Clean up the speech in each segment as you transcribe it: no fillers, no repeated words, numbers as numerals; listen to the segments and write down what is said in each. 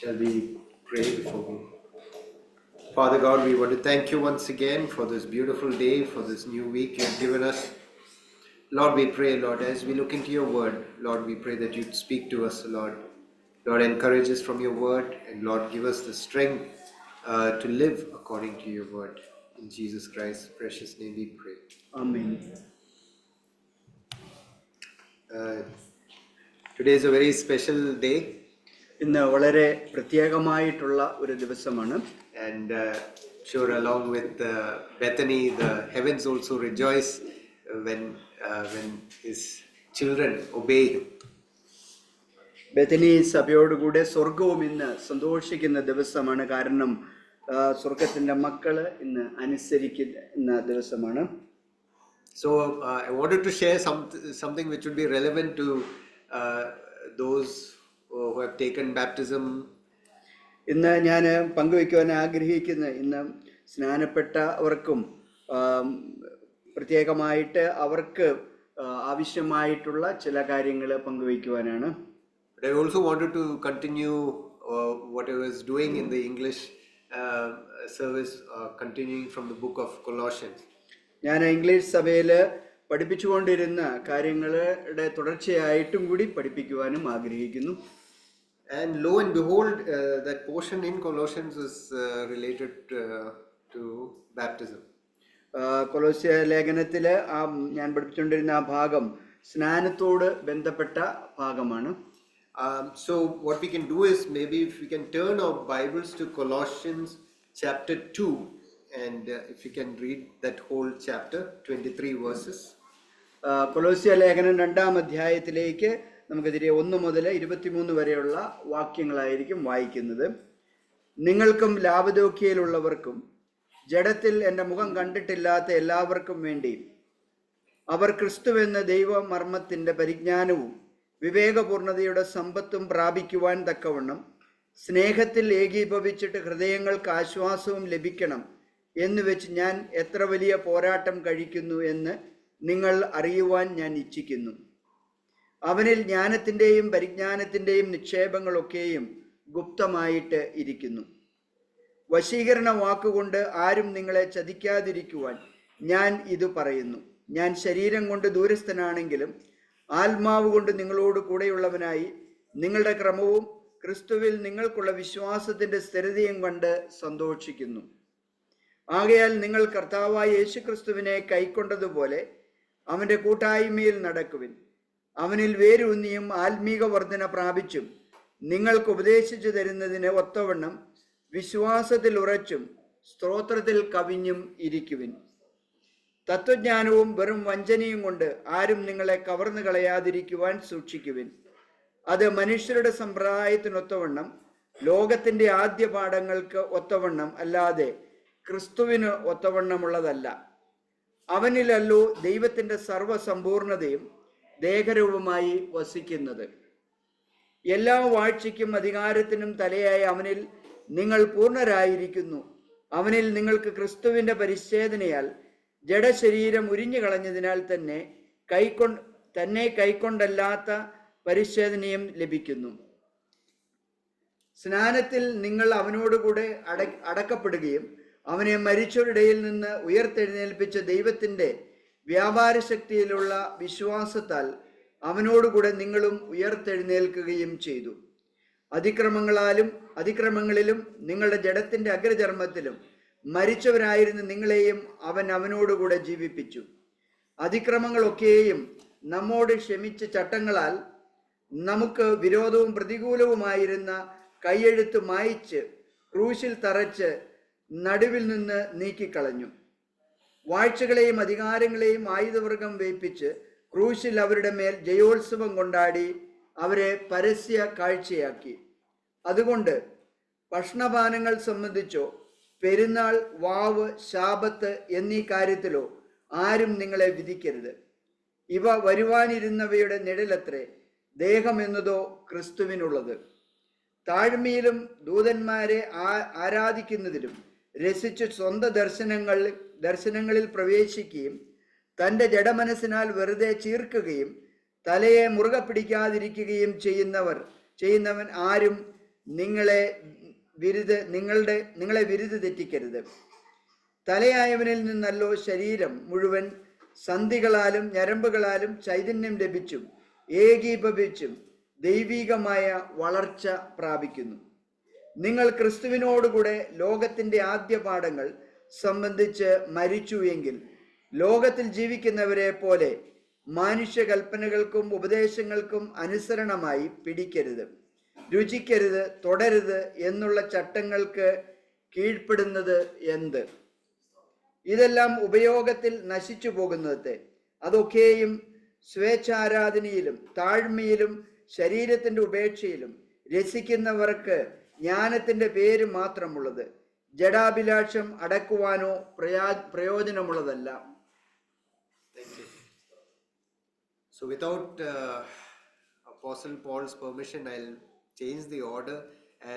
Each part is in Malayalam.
Shall we pray before we? Father God, we want to thank you once again for this beautiful day, for this new week you've given us. Lord, we pray, Lord, as we look into your word, Lord, we pray that you'd speak to us, Lord. Lord, encourage us from your word, and Lord, give us the strength to live according to your word. In Jesus Christ's precious name we pray. Amen. Today is a very special day. ഇന്ന് വളരെ പ്രത്യേകമായിട്ടുള്ള ഒരു ദിവസമാണ്. And sure, along with Bethany, the heavens also rejoice when his children obey him. Bethany സഭയോടുകൂടെ സ്വർഗവും ഇന്ന് സന്തോഷിക്കുന്ന ദിവസമാണ്. കാരണം സ്വർഗത്തിന്റെ മക്കള് ഇന്ന് അനുസരിക്കുന്ന ദിവസമാണ്. So I wanted to share something which would be relevant to those who have taken baptism. ഇന്ന് ഞാൻ പങ്കുവയ്ക്കുവാൻ ആഗ്രഹിക്കുന്ന ഇന്ന് സ്നാനപ്പെട്ടവർക്കും പ്രത്യേകമായിട്ട് അവർക്ക് ആവശ്യമായിട്ടുള്ള ചില കാര്യങ്ങൾ പങ്കുവയ്ക്കുവാനാണ്. But I also wanted to continue what I was doing in the English service, continuing from the book of Colossians. ഞാൻ ഇംഗ്ലീഷ് സഭയിൽ പഠിപ്പിച്ചുകൊണ്ടിരുന്ന കാര്യങ്ങളുടെ തുടർച്ചയായിട്ടും കൂടി പഠിപ്പിക്കുവാനും ആഗ്രഹിക്കുന്നു. And lo and behold, that portion in Colossians is related to baptism. കൊലോസ്യ ലേഖനത്തില് ഞാൻ പഠിപ്പിച്ചുകൊണ്ടിരുന്ന ആ ഭാഗം സ്നാനത്തോട് ബന്ധപ്പെട്ട ഭാഗമാണ്. So what we can do is maybe if we can turn our Bibles to Colossians chapter 2, and if you can read that whole chapter, 23 verses. കൊലോസ്യ ലേഖനം 2-ാം അധ്യായത്തിലേക്ക് നമുക്കെതിരെ 1 മുതൽ 23 വരെയുള്ള വാക്യങ്ങളായിരിക്കും വായിക്കുന്നത്. നിങ്ങൾക്കും ലാവദോക്യയിലുള്ളവർക്കും ജഡത്തിൽ എൻ്റെ മുഖം കണ്ടിട്ടില്ലാത്ത എല്ലാവർക്കും വേണ്ടി അവർ ക്രിസ്തുവെന്ന ദൈവമർമ്മത്തിൻ്റെ പരിജ്ഞാനവും വിവേകപൂർണതയുടെ സമ്പത്തും പ്രാപിക്കുവാൻ തക്കവണ്ണം സ്നേഹത്തിൽ ഏകീഭവിച്ചിട്ട് ഹൃദയങ്ങൾക്ക് ആശ്വാസവും ലഭിക്കണം എന്ന് വെച്ച് ഞാൻ എത്ര വലിയ പോരാട്ടം കഴിക്കുന്നു എന്ന് നിങ്ങൾ അറിയുവാൻ ഞാൻ ഇച്ഛിക്കുന്നു. അവനിൽ ജ്ഞാനത്തിൻ്റെയും പരിജ്ഞാനത്തിൻ്റെയും നിക്ഷേപങ്ങളൊക്കെയും ഗുപ്തമായിട്ട് ഇരിക്കുന്നു. വശീകരണ വാക്കുകൊണ്ട് ആരും നിങ്ങളെ ചതിക്കാതിരിക്കുവാൻ ഞാൻ ഇത് പറയുന്നു. ഞാൻ ശരീരം കൊണ്ട് ദൂരസ്ഥനാണെങ്കിലും ആത്മാവ് കൊണ്ട് നിങ്ങളോട് കൂടെയുള്ളവനായി നിങ്ങളുടെ ക്രമവും ക്രിസ്തുവിൽ നിങ്ങൾക്കുള്ള വിശ്വാസത്തിൻ്റെ സ്ഥിരതയും കണ്ട് സന്തോഷിക്കുന്നു. ആകയാൽ നിങ്ങൾ കർത്താവായ യേശുക്രിസ്തുവിനെ കൈക്കൊണ്ടതുപോലെ അവൻ്റെ കൂട്ടായ്മയിൽ നടക്കുവിൻ. അവനിൽ വേരൂന്നിയും ആത്മീക വർധന പ്രാപിച്ചും നിങ്ങൾക്ക് ഉപദേശിച്ചു തരുന്നതിന് ഒത്തവണ്ണം വിശ്വാസത്തിൽ ഉറച്ചും സ്തോത്രത്തിൽ കവിഞ്ഞും ഇരിക്കുവിൻ. തത്വജ്ഞാനവും വെറും വഞ്ചനയും കൊണ്ട് ആരും നിങ്ങളെ കവർന്നു കളയാതിരിക്കുവാൻ സൂക്ഷിക്കുവിൻ. അത് മനുഷ്യരുടെ സമ്പ്രദായത്തിനൊത്തവണ്ണം ലോകത്തിൻ്റെ ആദ്യ പാഠങ്ങൾക്ക് ഒത്തവണ്ണം അല്ലാതെ ക്രിസ്തുവിന് ഒത്തവണ്ണമുള്ളതല്ല. അവനിലല്ലോ ദൈവത്തിൻ്റെ സർവസമ്പൂർണതയും ദേഹരൂപമായി വസിക്കുന്നത്. എല്ലാ വാഴ്ചയ്ക്കും അധികാരത്തിനും തലയായ അവനിൽ നിങ്ങൾ പൂർണ്ണരായിരിക്കുന്നു. അവനിൽ നിങ്ങൾക്ക് ക്രിസ്തുവിൻ്റെ പരിച്ഛേദനയാൽ ജഡശരീരം ഉരിഞ്ഞു കളഞ്ഞതിനാൽ തന്നെ കൈക്കൊണ്ടല്ലാത്ത പരിച്ഛേദനയും ലഭിക്കുന്നു. സ്നാനത്തിൽ നിങ്ങൾ അവനോടുകൂടെ അടക്കപ്പെടുകയും അവനെ മരിച്ചവരുടെയിൽ നിന്ന് ഉയർത്തെഴുന്നേൽപ്പിച്ച ദൈവത്തിൻ്റെ വ്യാപാര ശക്തിയിലുള്ള വിശ്വാസത്താൽ അവനോടുകൂടെ നിങ്ങളും ഉയർത്തെഴുന്നേൽക്കുകയും ചെയ്തു. അതിക്രമങ്ങളിലും നിങ്ങളുടെ ജഡത്തിൻ്റെ അഗ്രചർമ്മത്തിലും മരിച്ചവരായിരുന്ന നിങ്ങളെയും അവനോടുകൂടെ ജീവിപ്പിച്ചു. അതിക്രമങ്ങളൊക്കെയും നമ്മോട് ക്ഷമിച്ച ചട്ടങ്ങളാൽ നമുക്ക് വിരോധവും പ്രതികൂലവുമായിരുന്ന കൈയെഴുത്ത് മായിച്ച് ക്രൂശിൽ തറച്ച് നടുവിൽ നിന്ന് നീക്കിക്കളഞ്ഞു. വാഴ്ചകളെയും അധികാരങ്ങളെയും ആയുധവർഗം വേൽപ്പിച്ച് ക്രൂശിൽ അവരുടെ മേൽ ജയോത്സവം കൊണ്ടാടി അവരെ പരസ്യ കാഴ്ചയാക്കി. അതുകൊണ്ട് ഭക്ഷണപാനങ്ങൾ സംബന്ധിച്ചോ പെരുന്നാൾ, വാവ്, ശാബത്ത് എന്നീ കാര്യത്തിലോ ആരും നിങ്ങളെ വിധിക്കരുത്. ഇവ വരുവാനിരുന്നവയുടെ നിഴലത്രേ, ദേഹമെന്നതോ ക്രിസ്തുവിനുള്ളത്. താഴ്മയിലും ദൂതന്മാരെ ആരാധിക്കുന്നതിലും രസിച്ച് സ്വന്തം ദർശനങ്ങളിൽ പ്രവേശിക്കുകയും തൻ്റെ ജഡമനസ്സിനാൽ വെറുതെ ചീർക്കുകയും തലയെ മുറുകെ പിടിക്കാതിരിക്കുകയും ചെയ്യുന്നവൻ ആരും നിങ്ങളെ വിരുത് തെറ്റിക്കരുത്. തലയായവനിൽ നിന്നല്ലോ ശരീരം മുഴുവൻ സന്ധികളാലും ഞരമ്പുകളാലും ചൈതന്യം ലഭിച്ചും ഏകീഭവിച്ചും ദൈവികമായ വളർച്ച പ്രാപിക്കുന്നു. നിങ്ങൾ ക്രിസ്തുവിനോടുകൂടെ ലോകത്തിന്റെ ആദ്യ പാഠങ്ങൾ സംബന്ധിച്ച് മരിച്ചു എങ്കിൽ ലോകത്തിൽ ജീവിക്കുന്നവരെ പോലെ മാനുഷ്യകൽപ്പനകൾക്കും ഉപദേശങ്ങൾക്കും അനുസരണമായി പിടിക്കരുത്, രുചിക്കരുത്, തൊടരുത് എന്നുള്ള ചട്ടങ്ങൾക്ക് കീഴ്പ്പെടുന്നത് എന്ത്? ഇതെല്ലാം ഉപയോഗത്തിൽ നശിച്ചു പോകുന്നത്. അതൊക്കെയും സ്വേച്ഛാരാധനയിലും താഴ്മയിലും ശരീരത്തിന്റെ ഉപേക്ഷയിലും രസിക്കുന്നവർക്ക് ജ്ഞാനത്തിന്റെ പേര് മാത്രമുള്ളത്. ജഡാഭിലാഷം അടക്കുവാനോ പ്രയോജനമുള്ളതല്ല. So without Apostle Paul's permission, I'll change the order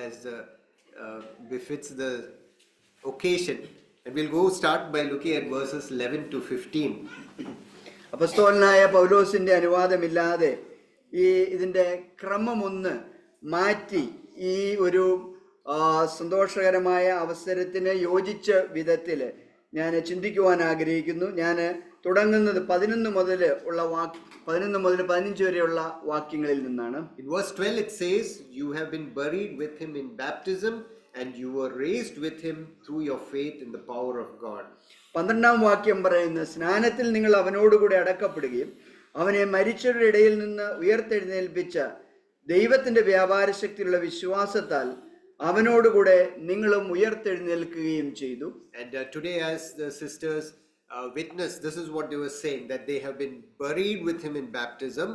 as befits the occasion, and we'll go start by looking at verses 11 to 15. അപ്പോസ്തലനായ പൗലോസിന്റെ അനുവാദമില്ലാതെ ഇതിന്റെ ക്രമമൊന്ന് മാറ്റി ഈ ഒരു സന്തോഷകരമായ അവസരത്തിന് യോജിച്ച വിധത്തിൽ ഞാൻ ചിന്തിക്കുവാൻ ആഗ്രഹിക്കുന്നു. ഞാൻ തുടങ്ങുന്നത് 11 മുതൽ 15 വരെയുള്ള വാക്യങ്ങളിൽ നിന്നാണ്. In verse 12 it says, you have been buried with him in baptism and you were raised with him through your faith in the power of God. 12-ാം വാക്യം പറയുന്നത്, സ്നാനത്തിൽ നിങ്ങൾ അവനോടുകൂടെ അടക്കപ്പെടുകയും അവനെ മരിച്ചവരുടെ ഇടയിൽ നിന്ന് ഉയർത്തെഴുന്നേൽപ്പിച്ച ദൈവത്തിന്റെ വ്യാപാര ശക്തിയുള്ള വിശ്വാസത്താൽ അവനോടുകൂടെ നിങ്ങളും ഉയർത്തെഴുന്നേൽക്കുകയും ചെയ്തു. And today, as the sisters witness, this is what they were saying, that they have been buried with him in baptism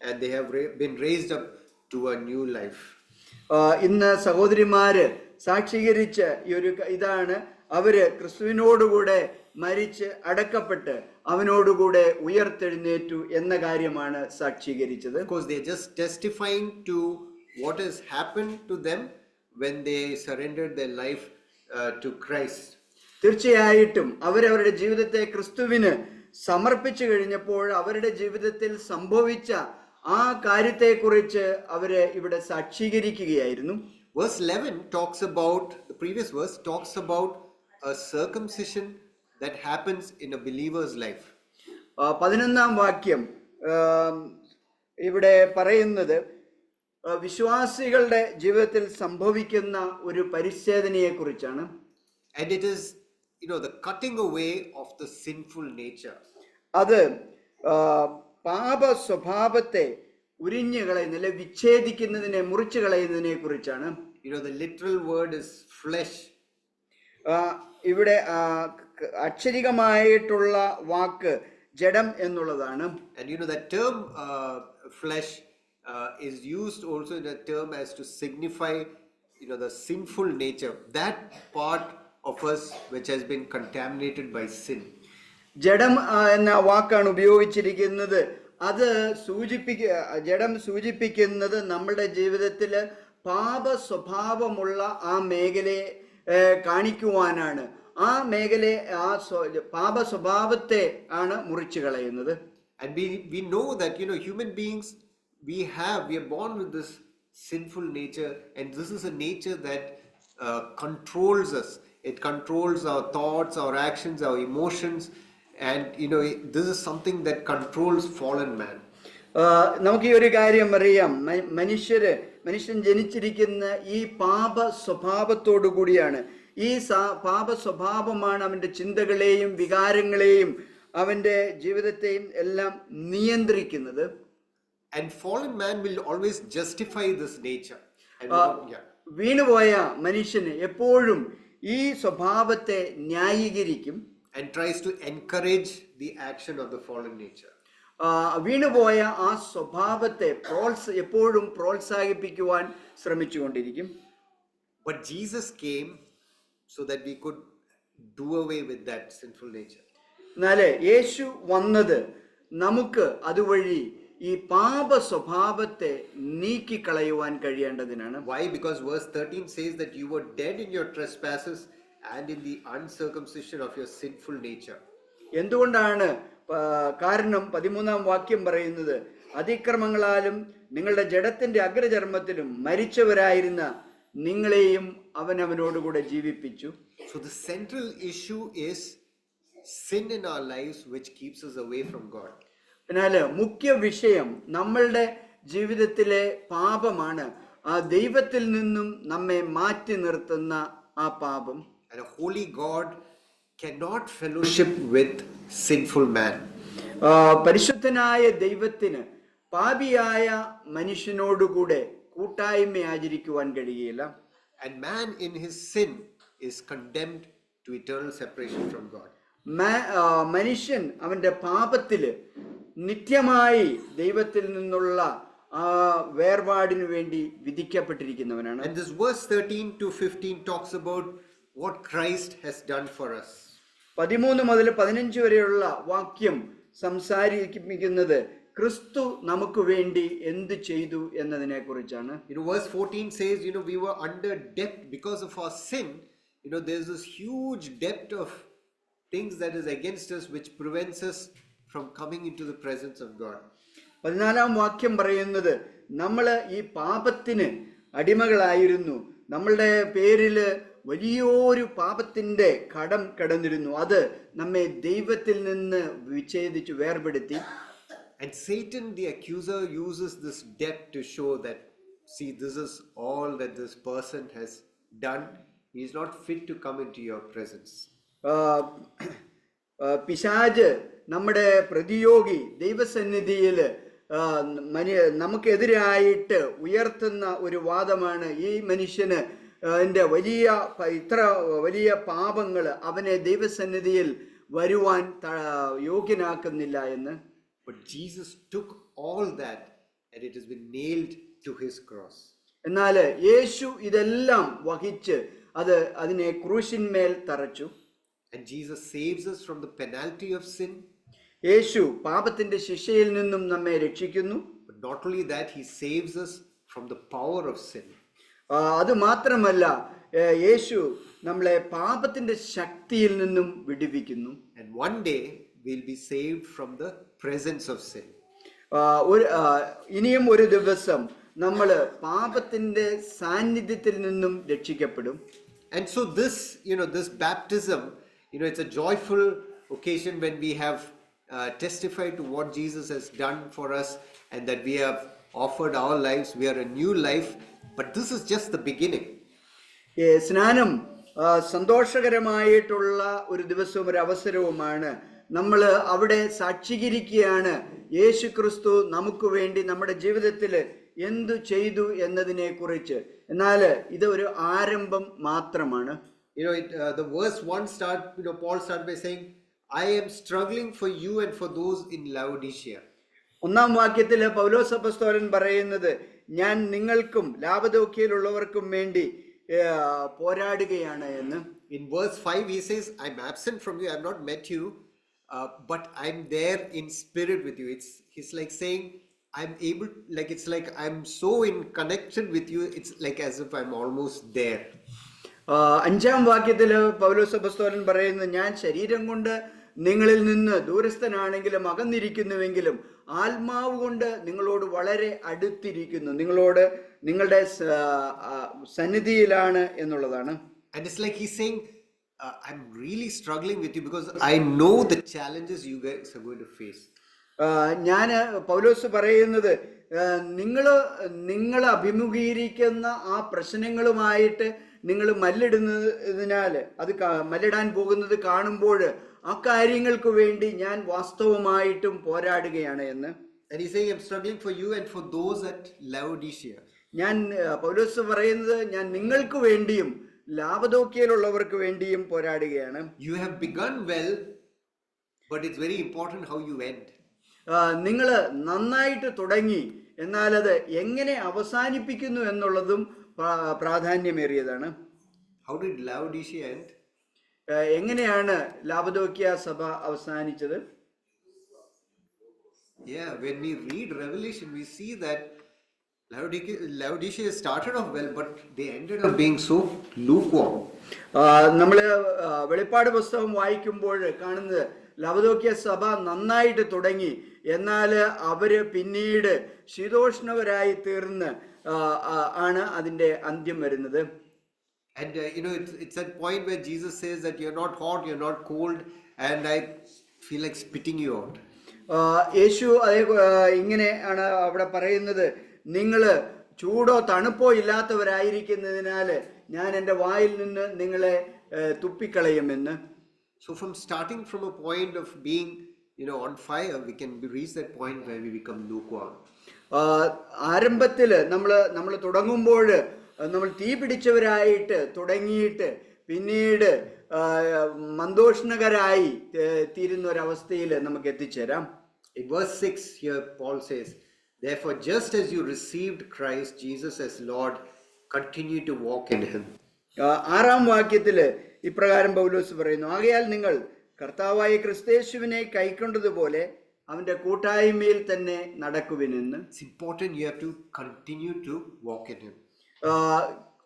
and they have been raised up to a new life. ഇന്ന് സഹോദരിമാര് സാക്ഷീകരിച്ച ഈ ഒരു ഇതാണ്, അവര് ക്രിസ്തുവിനോടുകൂടെ മരിച്ച് അടക്കപ്പെട്ട് അവനോടുകൂടെ ഉയർത്തെഴുന്നേറ്റു എന്ന കാര്യമാണ് സാക്ഷീകരിച്ചത്. Of course, they are just testifying to what has happened to them when they surrendered their life to Christ. തീർച്ചയായിട്ടും അവരവരുടെ ജീവിതത്തെ ക്രിസ്തുവിന് സമർപ്പിച്ചു കഴിഞ്ഞപ്പോൾ അവരുടെ ജീവിതത്തിൽ സംഭവിച്ച ആ കാര്യത്തെക്കുറിച്ച് അവര് ഇവിടെ സാക്ഷീകരിക്കുകയായിരുന്നു. Verse 11 talks about, the previous verse talks about a circumcision that happens in a believer's life. 11-ാം വാക്യം ഇവിടെ പറയുന്നത് വിശ്വാസികളുടെ ജീവിതത്തിൽ സംഭവിക്കുന്ന ഒരു പരിച്ഛേദനയെ കുറിച്ചാണ്. And it is, the cutting away of the sinful nature. അത് പാപ സ്വഭാവത്തെ ഉരിഞ്ഞു കളയുന്നതിനെ, വിച്ഛേദിക്കുന്നതിനെ, മുറിച്ചു കളയുന്നതിനെ കുറിച്ചാണ്. The literal word is flesh. ഇവിടെ അക്ഷരികമായിട്ടുള്ള വാക്ക് ജഡം എന്നുള്ളതാണ്. And that term flesh is used also in a term as to signify the sinful nature, that part of us which has been contaminated by sin. ജഡം എന്ന വാക്കാണ് ഉപയോഗിച്ചിരിക്കുന്നത്. അത് ജഡം സൂചിപ്പിക്കുന്നത് നമ്മുടെ ജീവിതത്തിൽ പാപ സ്വഭാവമുള്ള ആ മേഖലയെ കാണിക്കുവാനാണ്. ആ മേഖലയെ, പാപ സ്വഭാവത്തെ ആണ് മുറിച്ചു കളയുന്നത്. And we know that human beings, we are born with this sinful nature, and this is a nature that controls us. It controls our thoughts, our actions, our emotions, and this is something that controls fallen man. നമുക്ക് ഈ ഒരു കാര്യം അറിയാം, മനുഷ്യൻ ജനിച്ചിരിക്കുന്ന ഈ പാപ സ്വഭാവത്തോടു കൂടിയാണ്. ഈ പാപ സ്വഭാവമാണ് അവന്റെ ചിന്തകളെയും വികാരങ്ങളെയും അവന്റെ ജീവിതത്തെയും എല്ലാം നിയന്ത്രിക്കുന്നത്. And fallen man will always justify this nature. വീണുപോയ മനുഷ്യന് എപ്പോഴും ഈ സ്വഭാവത്തെ ന്യായീകരിക്കും. And tries to encourage the action of the fallen nature. വീണുപോയ ആ സ്വഭാവത്തെ എപ്പോഴും പ്രോത്സാഹിപ്പിക്കുവാൻ ശ്രമിച്ചുകൊണ്ടിരിക്കും. But Jesus came so that we could do away with that sinful nature. എന്നാല് യേശു വന്നത് നമുക്ക് അതുവഴി ഈ പാപ സ്വഭാവത്തെ നീക്കിക്കളയുവാൻ കഴിയേണ്ടതിനാണ്. Why? Because verse 13 says that you were dead in your trespasses and in the uncircumcision of your sinful nature. എന്തുകൊണ്ടാണ്? കാരണം 13-ാം വാക്യം പറയുന്നത്, അതിക്രമങ്ങളാലും നിങ്ങളുടെ ജഡത്തിന്റെ അഗ്രചർമ്മത്തിലും മരിച്ചവരായിരുന്ന നിങ്ങളെയും അവനവനോടുകൂടെ ജീവിപ്പിച്ചു. So the central issue is sin in our lives which keeps us away from God. എന്നാൽ മുഖ്യ വിഷയം നമ്മളുടെ ജീവിതത്തിലെ പാപമാണ്, ആ ദൈവത്തിൽ നിന്നും നമ്മെ മാറ്റി നിർത്തുന്ന ആ പാപം. And a holy God cannot fellowship with sinful man. പരിശുദ്ധനായ ദൈവത്തിന് പാപിയായ മനുഷ്യനോടുകൂടെ കൂട്ടായ്മ ആചരിക്കുവാൻ കഴിയില്ല. And man in his sin is condemned to eternal separation from God. മനുഷ്യൻ അവന്റെ പാപത്തില് നിത്യമായി ദൈവത്തിൽ നിന്നുള്ള ആ വേർപാടിനു വേണ്ടി വിധിക്കപ്പെട്ടിരിക്കുന്നവനാണ്. And this verse 13 to 15 talks about what Christ has done for us. 13 മുതൽ 15 വരെയുള്ള വാക്യം സംസാരിക്കുന്നത് ക്രിസ്തു നമുക്ക് വേണ്ടി എന്ത് ചെയ്തു എന്നതിനെ കുറിച്ചാണ്. Verse 14 says, we were under debt because of our sin. There's this huge debt of things that is against us which prevents us from coming into the presence of God. 14 വാക്യം പറയുന്നത് നമ്മൾ ഈ പാപത്തിന് അടിമകളായിരുന്നു, നമ്മളുടെ പേരില് വലിയൊരു പാപത്തിന്റെ കടം കിടന്നിരുന്നു, അത് നമ്മെ ദൈവത്തിൽ നിന്ന് വിച്ഛേദിച്ചു വേർപെടുത്തി. And Satan the accuser uses this debt to show that, see, this is all that this person has done. He is not fit to come into your presence. പിശാച് നമ്മുടെ പ്രതിയോഗി ദൈവസന്നിധിയിൽ നമുക്കെതിരായിട്ട് ഉയർത്തുന്ന ഒരു വാദമാണ്, ഈ മനുഷ്യന് ഇത്ര വലിയ പാപങ്ങൾ അവനെ ദൈവസന്നിധിയിൽ വരുവാൻ യോഗ്യനാക്കുന്നില്ല എന്ന്. But Jesus took all that and it has been nailed to his cross. എന്നാൽ യേശു ഇതെല്ലാം വഹിച്ച് അതിനെ ക്രൂശിന്മേൽ തറച്ചു. And Jesus saves us from the penalty of sin. യേശു പാപത്തിന്റെ ശിക്ഷയിൽ നിന്നും നമ്മെ രക്ഷിക്കുന്നു. But not only that, he saves us from the power of sin. അത് മാത്രമല്ല, യേശു നമ്മളെ പാപത്തിന്റെ ശക്തിയിൽ നിന്നും വിടുവിക്കുന്നു. And one day we'll be saved from the presence of sin. ഇനിയും ഒരു ദിവസം നമ്മൾ പാപത്തിന്റെ സാന്നിധ്യത്തിൽ നിന്നും രക്ഷിക്കപ്പെടും. And so this baptism, it's a joyful occasion when we have testified to what Jesus has done for us and that we have offered our lives. We are a new life, but this is just the beginning. സ്നാനം സന്തോഷകരമായിട്ടുള്ള ഒരു ദിവസവും ഒരു അവസരവുമാണ്. നമ്മൾ അവിടെ സാക്ഷീകരിക്കുകയാണ് യേശു ക്രിസ്തു നമുക്ക് വേണ്ടി നമ്മുടെ ജീവിതത്തിൽ എന്തു ചെയ്തു എന്നതിനെ കുറിച്ച്. എന്നാൽ ഇത് ഒരു ആരംഭം മാത്രമാണ്. The verse 1 Paul started by saying, I am struggling for you and for those in Laodicea. ഒന്നാം വാക്യത്തിൽ പൗലോസ് അപ്പോസ്തലൻ പറയുന്നത്, ഞാൻ നിങ്ങൾക്കും ലാവദോക്യയിലുള്ളവർക്കും വേണ്ടി പോരാടുകയാണ് എന്ന്. In verse 5 he says, I'm absent from you, I have not met you, but I'm there in spirit with you. He's like saying, I'm able, like it's like I'm so in connection with you, it's like as if I'm almost there. അഞ്ചാം വാക്യത്തിൽ പൗലോസ് അപ്പോസ്തലൻ പറയുന്നത്, ഞാൻ ശരീരം കൊണ്ട് നിങ്ങളിൽ നിന്ന് ദൂരസ്ഥനാണെങ്കിലും അകന്നിരിക്കുന്നുവെങ്കിലും ആത്മാവ് കൊണ്ട് നിങ്ങളോട് വളരെ അടുത്തിരിക്കുന്നു, നിങ്ങളുടെ സന്നിധിയിലാണ് എന്നുള്ളതാണ്. And it's like he's saying, I'm really struggling with you because I know the challenges you guys are going to face. ഞാൻ പൗലോസ് പറയുന്നത്, നിങ്ങൾ അഭിമുഖീകരിക്കുന്ന ആ പ്രശ്നങ്ങളുമായിട്ട് നിങ്ങൾ മല്ലിടുന്നതിനാൽ അത് മല്ലിടാൻ പോകുന്നത് കാണുമ്പോൾ ആ കാര്യങ്ങൾക്ക് വേണ്ടി ഞാൻ വാസ്തവമായിട്ടും പോരാടുകയാണ് എന്ന്. And he's saying, I'm struggling for you and for those at Laodicea. ഞാൻ പൗലോസ് പറയുന്നത്, ഞാൻ നിങ്ങൾക്ക് വേണ്ടിയും ലാവദോക്യയിലുള്ളവർക്ക് വേണ്ടിയും പോരാടുകയാണ്. You have begun well, but it's very important how you end. നിങ്ങൾ നന്നായിട്ട് തുടങ്ങി, എന്നാൽ അത് എങ്ങനെ അവസാനിപ്പിക്കുന്നു എന്നുള്ളതും പ്രാധാന്യമേറിയതാണ്. How did Laodicea end? എങ്ങനെയാണ് ലാവദോക്യ സഭ അവസാനിച്ചത്? Yeah, when we read Revelation, we see that Laodicea started off well, but they ended up being so lukewarm. നമ്മൾ വെളിപ്പാട് പുസ്തകം വായിക്കുമ്പോൾ കാണുന്നത്, ലവദോക്യ സഭ നന്നായിട്ട് തുടങ്ങി, എന്നാൽ അവര് പിന്നീട് ശീതോഷ്ണവരായി തീർന്ന് ആണ് അതിൻ്റെ അന്ത്യം വരുന്നത്. And it's that point where Jesus says that you're not hot, you're not cold, and I feel like spitting you out. യേശു ഇങ്ങനെ ആണ് അവിടെ പറയുന്നത്, നിങ്ങൾ ചൂടോ തണുപ്പോ ഇല്ലാത്തവരായിരിക്കുന്നതിനാൽ ഞാൻ എൻ്റെ വായിൽ നിന്ന് നിങ്ങളെ തുപ്പിക്കളയുമെന്ന്. So from starting from a point of being on fire, we can reach that point where we become lukewarm. ആരംഭത്തിൽ നമ്മൾ തുടങ്ങുമ്പോൾ നമ്മൾ തീ പിടിച്ചവരായിട്ട് തുടങ്ങിയിട്ട് പിന്നീട് മന്ദോഷ്ണകരായി തീരുന്ന ഒരവസ്ഥയിൽ നമുക്ക് എത്തിച്ചേരാം. In verse 6 here Paul says, therefore just as you received Christ Jesus as Lord, continue to walk in him. 6-ാം വാക്യത്തിൽ ഇപ്രകാരം പൗലോസ് പറയുന്നു, ആകയാൽ നിങ്ങൾ കർത്താവായ ക്രിസ്തയേശുവിനെ കൈക്കൊണ്ടതുപോലെ അവന്റെ കൂട്ടായ്മയിൽ തന്നെ നടക്കുവിനെന്ന്. It's important you have to continue to walk in him.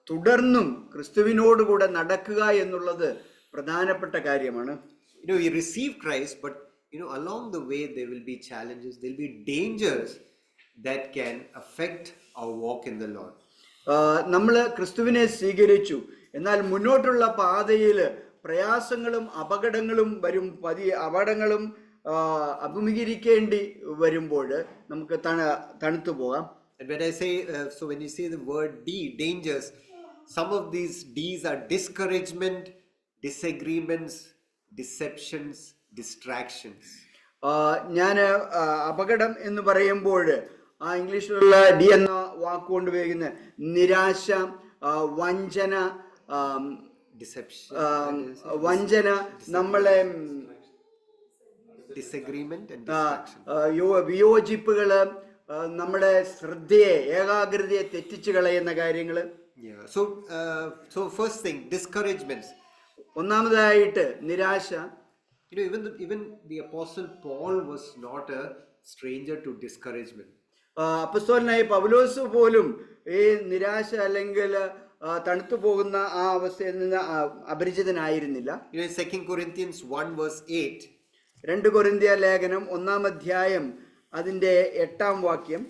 തുടർന്നും ക്രിസ്തുവിനോടുകൂടെ നടക്കുക എന്നുള്ളത് പ്രധാനപ്പെട്ട കാര്യമാണ്. You receive Christ, but along the way there will be challenges, there will be dangers that can affect our walk in the Lord. നമ്മൾ ക്രിസ്തുവിനെ സ്വീകരിച്ചു, എന്നാൽ മുന്നോട്ടുള്ള പാതയിൽ പ്രയാസങ്ങളും അപകടങ്ങളും വരും. അപകടങ്ങളും അഭിമുഖീകരിക്കേണ്ടി വരുമ്പോൾ നമുക്ക് തണുത്തു പോകാം. And when I say, so when you say the word dangers, some of these D's are discouragement, disagreements, deceptions, distractions. ഞാൻ അപകടം എന്ന് പറയുമ്പോൾ ഇംഗ്ലീഷിലുള്ള ഡി എന്ന വാക്കുകൊണ്ട് ഉപയോഗിക്കുന്ന നിരാശ, വഞ്ചന, വഞ്ചന, നമ്മളെ disagreement and distraction. വിയോജിപ്പുകള്, നമ്മുടെ ശ്രദ്ധയെ ഏകാഗ്രതയെ തെറ്റിച്ചു കളയുന്ന കാര്യങ്ങള്. So first thing, discouragements. ഒന്നാമതായിട്ട് നിരാശ. Even the apostle Paul was not a stranger to discouragement. അപ്പോസ്തലനായ പൗലോസ് പോലും ഈ നിരാശ അല്ലെങ്കിൽ തണുത്തു പോകുന്ന ആ അവസ്ഥയിൽ നിന്ന് അപരിചിതനായിരുന്നില്ല. 2 Corinthians 1 verse 8. 2 കൊരിന്ത്യ ലേഖനം 1-ാം അധ്യായം അതിൻ്റെ 8-ാം വാക്യം,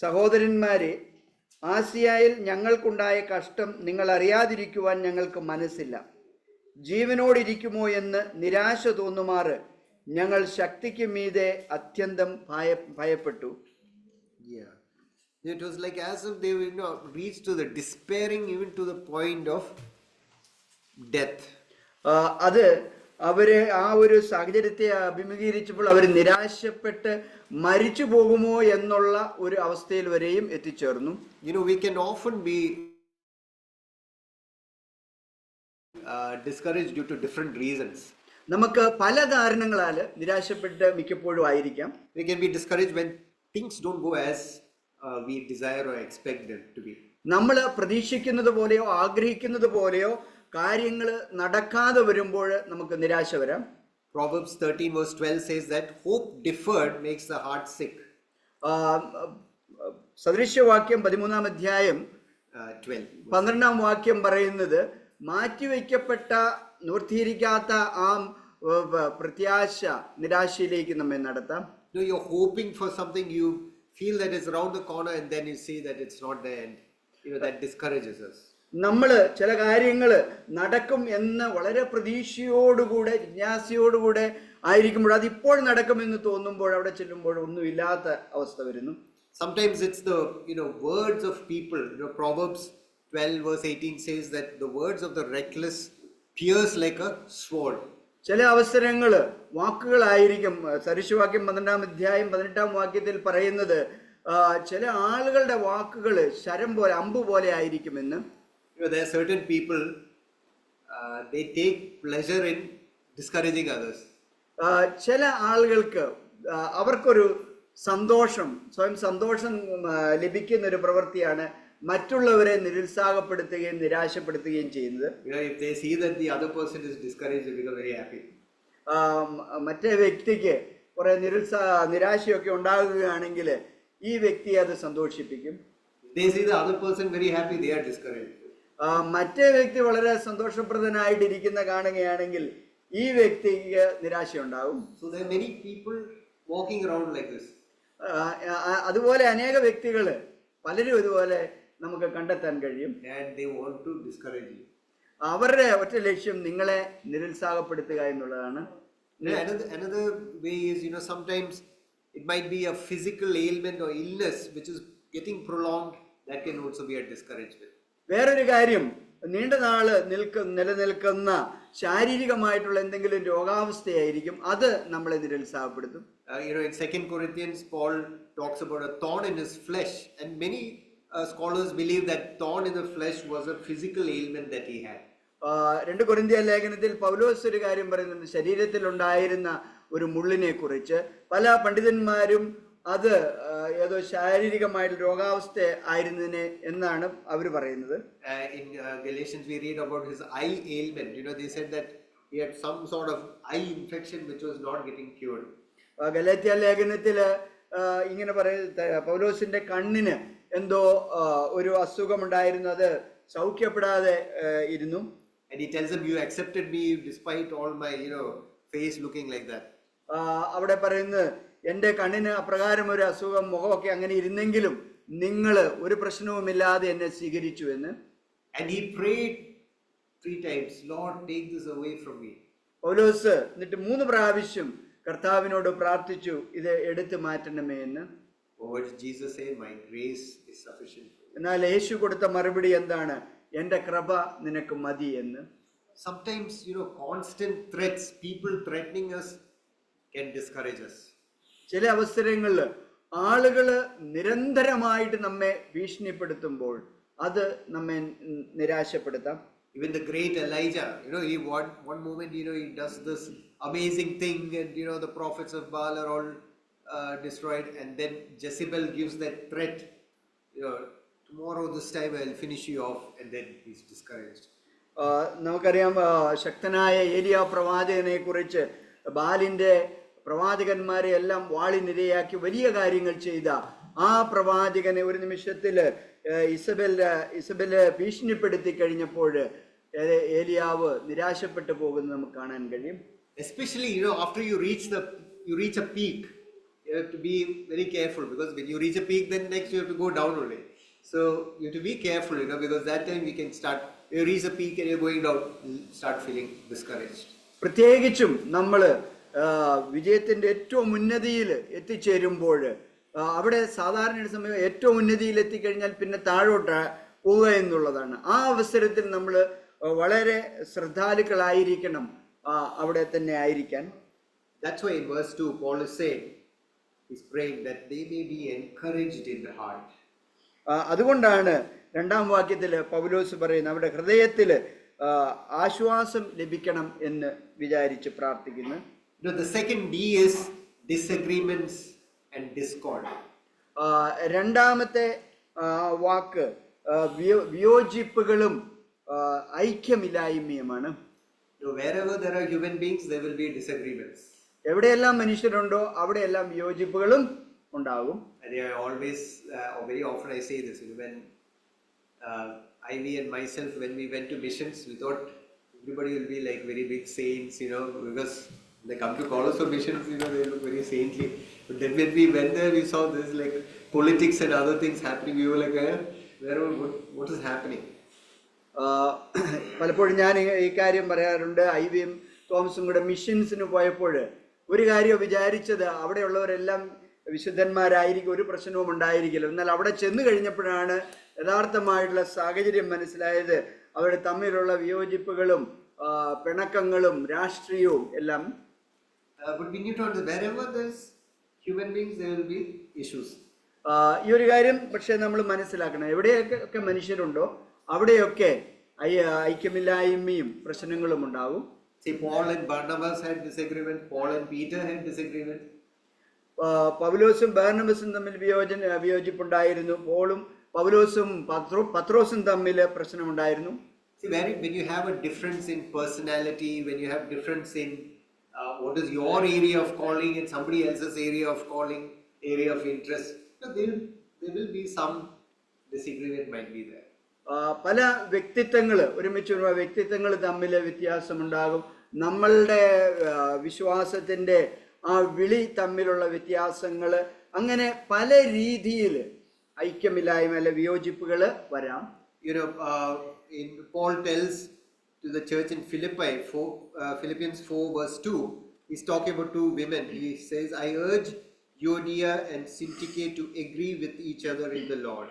സഹോദരന്മാരെ, ആസിയായിൽ ഞങ്ങൾക്കുണ്ടായ കഷ്ടം നിങ്ങൾ അറിയാതിരിക്കുവാൻ ഞങ്ങൾക്ക് മനസ്സില്ല. ജീവനോടിരിക്കുമോ എന്ന് നിരാശ തോന്നുമാറ് ഞങ്ങൾ ശക്തിക്ക് മീതെ അത്യന്തം ഭയപ്പെട്ടു. It was like as if they reached to the despairing, even to the point of death. അത് അവര് ആ ഒരു സാഹചര്യത്തെ അഭിമുഖീകരിച്ചപ്പോൾ അവർ നിരാശപ്പെട്ട് മരിച്ചു പോകുമോ എന്നുള്ള ഒരു അവസ്ഥയിൽ വരെയും എത്തിച്ചേർന്നു. We can often be discouraged due to different reasons. നമുക്ക് പല കാരണങ്ങളാൽ നിരാശപ്പെട്ട് മിക്കപ്പോഴും ആയിരിക്കാം. We can be discouraged when things don't go as we desire or expect them to be. നമ്മൾ പ്രതീക്ഷിക്കുന്നത് പോലെയോ ആഗ്രഹിക്കുന്നത് പോലെയോ കാര്യങ്ങൾ നടക്കാതെ വരുമ്പോൾ നമുക്ക് നിരാശ വരാം. Proverbs 13 verse 12 says that hope deferred makes the heart sick. സദൃശ്യവാക്യം 13-ാം അധ്യായം 12-ാം വാക്യം പറയുന്നത്, മാറ്റിവെക്കപ്പെട്ട നിവൃത്തിയിരിക്കാത്ത ആ പ്രത്യാശ നിരാശയിലേക്ക് നമ്മെ നടത്താം. You're hoping for something, you feel that it's around the corner and then you see that it's not there, and that discourages us. നമ്മൾ ചില കാര്യങ്ങൾ നടക്കും എന്ന് വളരെ പ്രതീക്ഷയോടുകൂടെ ജിജ്ഞാസയോടുകൂടെ ആയിരിക്കുമ്പോൾ അതിപ്പോൾ നടക്കുമെന്ന് തോന്നുമ്പോൾ അവിടെ ചെല്ലുമ്പോൾ ഒന്നുമില്ലാത്ത അവസ്ഥ വരുന്നു. Sometimes it's the words of people. Proverbs 12 verse 18 says that the words of the reckless pierce like a sword. ചില അവസരങ്ങൾ വാക്കുകളായിരിക്കും. സദൃശവാക്യം 12-ാം അധ്യായം 18-ാം വാക്യത്തിൽ പറയുന്നത് ചില ആളുകളുടെ വാക്കുകൾ ശരം പോലെ അമ്പ് പോലെ ആയിരിക്കുമെന്ന്. There are certain people, they take pleasure in discouraging others. ചില ആളുകൾക്ക് അവർക്കൊരു സന്തോഷം, സ്വയം സന്തോഷം ലഭിക്കുന്ന ഒരു പ്രവൃത്തിയാണ് മറ്റുള്ളവരെ നിരുത്സാഹപ്പെടുത്തുകയും നിരാശപ്പെടുത്തുകയും ചെയ്യുന്നത്. If they see that the other person is discouraged, they become very happy. മറ്റേ വ്യക്തിക്ക് കുറെ നിരാശയൊക്കെ ഉണ്ടാകുകയാണെങ്കിൽ ഈ വ്യക്തിയെ അത് സന്തോഷിപ്പിക്കും. They see the other person very happy, they are discouraged. മറ്റേ വ്യക്തി വളരെ സന്തോഷപ്രദനായിട്ടിരിക്കുന്ന കാണുകയാണെങ്കിൽ ഈ വ്യക്തിക്ക് നിരാശ ഉണ്ടാകും. So there are many people walking around like this. അതുപോലെ അനേക വ്യക്തികൾ പലരും ഇതുപോലെ നമുക്ക് കണ്ടെത്താൻ കഴിയും. And they want to discourage you. അവരുടെ ഒറ്റ ലക്ഷ്യം നിങ്ങളെ നിരുത്സാഹപ്പെടുത്തുക എന്നുള്ളതാണ്. Another way is, sometimes it might be a physical ailment or illness which is getting prolonged. That can also be a discouragement. വേറൊരു കാര്യം, നീണ്ട നാള് നിലനിൽക്കുന്ന ശാരീരികമായിട്ടുള്ള എന്തെങ്കിലും രോഗാവസ്ഥയായിരിക്കും, അത് നമ്മളെ നിരുത്സാഹപ്പെടുത്തും. In 2 Corinthians, Paul talks about a thorn in his flesh, and many scholars believe that thorn in the flesh was a physical ailment that he had. 2 കൊരിന്ത്യർ ലേഖനത്തിൽ പൗലോസ് ഒരു കാര്യം പറയുന്നുണ്ട്, ശരീരത്തിൽ ഉണ്ടായിരുന്ന ഒരു മുള്ളിനെ കുറിച്ച്. പല പണ്ഡിതന്മാരും അത് ഏതോ ശാരീരികമായിട്ട് രോഗാവസ്ഥ ആയിരുന്നതിനെ എന്നാണ് അവർ പറയുന്നത്. In Galatians we read about his eye ailment. They said that he had some sort of eye infection which was not getting cured. Galatia ലേഖനത്തിൽ ഇങ്ങനെ പൗലോസിന്റെ കണ്ണിന് എന്തോ ഒരു അസുഖമുണ്ടായിരുന്നു, അത് സൗഖ്യപ്പെടാതെ ഇരുന്നു. And he tells them, you accepted me despite all my face looking like that. അവിടെ പറയുന്നത്, എന്റെ കണ്ണിന് അപ്രകാരം ഒരു അസുഖം, മുഖമൊക്കെ അങ്ങനെ ഇരുന്നെങ്കിലും നിങ്ങൾ ഒരു പ്രശ്നവുമില്ലാതെ എന്നെ സ്വീകരിച്ചു എന്ന്. And he prayed 3 times, Lord, take this away from me. പൗലോസ് എന്നിട്ട് 3 പ്രാവശ്യം കർത്താവിനോട് പ്രാർത്ഥിച്ചു, ഇത് എടുത്തു മാറ്റണമേ എന്ന്. What did Jesus say? My grace is sufficient. എന്നാൽ യേശു കൊടുത്ത മറുപടി എന്താണ്? എന്റെ കൃപ നിനക്ക് മതി എന്ന്. Sometimes constant threats, people threatening us can discourage us. ചില അവസരങ്ങളിൽ ആളുകള് നിരന്തരമായിട്ട് നമ്മെ ഭീഷണിപ്പെടുത്തുമ്പോൾ അത് നമ്മെ നിരാശപ്പെടുത്താം. Even the great Elijah, he one moment he does this amazing thing, and the prophets of Baal are all destroyed, and then Jezebel gives that threat, tomorrow this time I will finish you off, and then he's discouraged. നമുക്കറിയാം, ശക്തനായ ഏലിയാ പ്രവാചകനെ കുറിച്ച് ബാലിന്റെ പ്രവാചകന്മാരെ എല്ലാം വാളിനിരയാക്കി വലിയ കാര്യങ്ങൾ ചെയ്ത ആ പ്രവാചകനെ ഒരു നിമിഷത്തില് ഇസബെല് ഭീഷണിപ്പെടുത്തി കഴിഞ്ഞപ്പോൾ ഏലിയാവ് നിരാശപ്പെട്ടു പോകുന്നത് നമുക്ക് കാണാൻ കഴിയും. Especially after you reach a peak, you have to be very careful, because when you reach a peak, then next you have to go down only. So you have to be careful, because that time we can start, you reach a peak and you're going down, start feeling discouraged. പ്രത്യേകിച്ചും നമ്മള് വിജയത്തിന്റെ ഏറ്റവും ഉന്നതിയിൽ എത്തിച്ചേരുമ്പോൾ അവിടെ സാധാരണ സമയം ഏറ്റവും ഉന്നതിയിൽ എത്തിക്കഴിഞ്ഞാൽ പിന്നെ താഴോട്ട് പോവുക എന്നുള്ളതാണ്. ആ അവസരത്തിൽ നമ്മൾ വളരെ ശ്രദ്ധാലുക്കളായിരിക്കണം, അവിടെ തന്നെ ആയിരിക്കാൻ. That's why in verse 2 Paul is saying, he's praying that they may be encouraged in the heart. അതുകൊണ്ടാണ് 2-ാം വാക്യത്തിൽ പൗലോസ് പറയുന്നത്, നമ്മുടെ ഹൃദയത്തിൽ ആശ്വാസം ലഭിക്കണം എന്ന് വിചാരിച്ച് പ്രാർത്ഥിക്കുന്നു. The second D is disagreements and discord. രണ്ടാമത്തെ വാക്ക് വിയോജിപ്പുകളും ഐക്യമില്ലായ്മയുമാണ്. Wherever there are human beings, there will be disagreements. എവിടെയെല്ലാം മനുഷ്യരുണ്ടോ അവിടെയെല്ലാം വിയോജിപ്പുകളും ഉണ്ടാകും. And I always, very often I say this, when Ivy and myself, when we went to missions, we thought everybody will be like very big saints, because they come to call us for missions, they look very saintly. But then when we went there, we saw this like politics and other things happening. We were like, what is happening? പലപ്പോഴും ഞാൻ ഈ കാര്യം പറയാറുണ്ട്. ഐവിയും തോമസും കൂടെ മിഷൻസിന് പോയപ്പോൾ ഒരു കാര്യം വിചാരിച്ചത് അവിടെയുള്ളവരെല്ലാം വിശുദ്ധന്മാരായിരിക്കും, ഒരു പ്രശ്നവും ഉണ്ടായിരിക്കില്ല. എന്നാൽ അവിടെ ചെന്ന് കഴിഞ്ഞപ്പോഴാണ് യഥാർത്ഥമായിട്ടുള്ള സാഹചര്യം മനസ്സിലായത്. അവർ തമ്മിലുള്ള വിയോജിപ്പുകളും പിണക്കങ്ങളും രാഷ്ട്രീയവും എല്ലാം. But we need to understand, wherever there's human beings, there will be issues. ഈ ഒരു കാര്യം പക്ഷെ നമ്മൾ മനസ്സിലാക്കണം, എവിടെയൊക്കെ മനുഷ്യരുണ്ടോ അവിടെയൊക്കെ ഐക്യമില്ലായ്മയും പ്രശ്നങ്ങളും ഉണ്ടാകും. See, Paul and Barnabas had disagreement. Paul and Peter had disagreement. പൗലോസും ബാർനബസും തമ്മിൽ വിയോജിപ്പുണ്ടായിരുന്നു. പോളും പൗലോസും പത്രോസും തമ്മിൽ പ്രശ്നമുണ്ടായിരുന്നു. See, when you have a difference in personality, when you have difference in what is your area of calling and somebody else's area of calling, area of interest, there will be some disagreement might be there. പല ഒരുമിച്ചുള്ള വ്യക്തിത്വങ്ങൾ തമ്മിൽ വ്യത്യാസമുണ്ടാകും. നമ്മളുടെ വിശ്വാസത്തിന്റെ ആ വിളി തമ്മിലുള്ള വ്യത്യാസങ്ങൾ അങ്ങനെ പല രീതിയിൽ ഐക്യമില്ലായ്മ അല്ലെ വിയോജിപ്പുകൾ വരാം. In Paul tells to the church in Philippians 4 verse 2, he's talking about two women. He says, I urge Euodia and Syntyche to agree with each other in the Lord.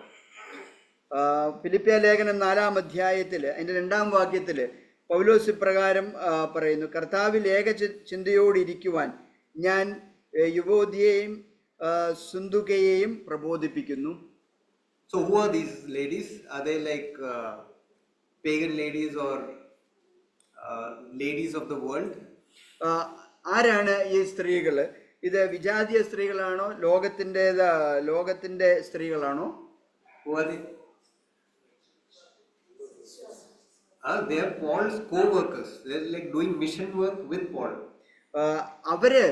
ഫിലിപ്പിയ ലേഖനം 4-ാം അധ്യായത്തിൽ അതിൻ്റെ 2-ാം വാക്യത്തിൽ പൗലോസ് ഇപ്രകാരം പറയുന്നു, കർത്താവിൽ ഏക ചിന്തയോടിരിക്കുവാൻ ഞാൻ യുവോദ്യയെയും സുന്തുകയെയും പ്രബോധിപ്പിക്കുന്നു. So who are these ladies? Are they like pagan ladies or ladies of the world? ആരാണ് ഈ സ്ത്രീകൾ? ഇത് വിജാതീയ സ്ത്രീകളാണോ, ലോകത്തിന്റെ സ്ത്രീകളാണോ? Who are they? They are Paul's co-workers. They are like doing mission work with Paul. അവര്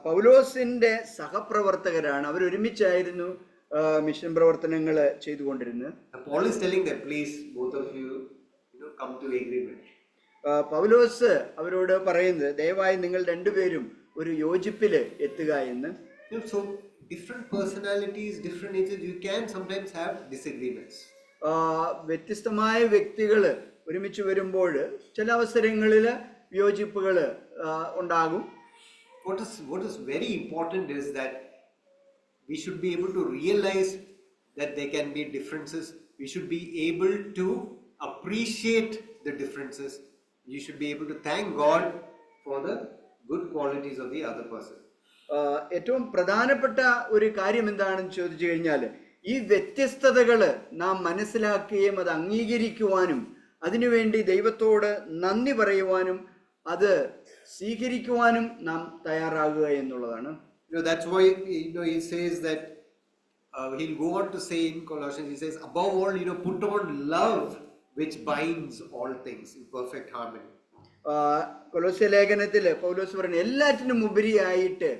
പൗലോസിന്റെ സഹപ്രവർത്തകരാണ്. അവർ ഒരുമിച്ചായിരുന്നു മിഷൻ പ്രവർത്തനങ്ങൾ ചെയ്തുകൊണ്ടിരുന്നത്. Paul is telling them, please, both of you, come to agreement. പൗലോസ് അവരോട് പറയുന്നത്, ദയവായി നിങ്ങൾ രണ്ടുപേരും ഒരു യോജിപ്പിൽ എത്തുക എന്ന്. So different personalities, different natures, you can sometimes have disagreements. വ്യത്യസ്തമായ വ്യക്തികൾ ഒരുമിച്ച് വരുമ്പോൾ ചില അവസരങ്ങളിൽ വിയോജിപ്പുകൾ ഉണ്ടാകും. What is very important is that we should be able to realize that there can be differences. We should be able to appreciate the differences. You should be able to thank God for the good qualities of the other person. ഏറ്റവും പ്രധാനപ്പെട്ട ഒരു കാര്യം എന്താണെന്ന് ചോദിച്ചു കഴിഞ്ഞാൽ, ഈ വ്യത്യസ്തതകൾ നാം മനസ്സിലാക്കുകയും അത് അംഗീകരിക്കുവാനും അതിനുവേണ്ടി ദൈവത്തോട് നന്ദി പറയുവാനും അത് സ്വീകരിക്കുവാനും നാം തയ്യാറാകുക എന്നുള്ളതാണ്. That's why he says that he'll go on to say in Colossians, he says, above all, put on love which binds all things in perfect harmony. കൊലോസ്യ ലേഖനത്തിൽ പൗലോസ് പറയുന്നു, എല്ലാറ്റിനും ഉപരിയായിട്ട്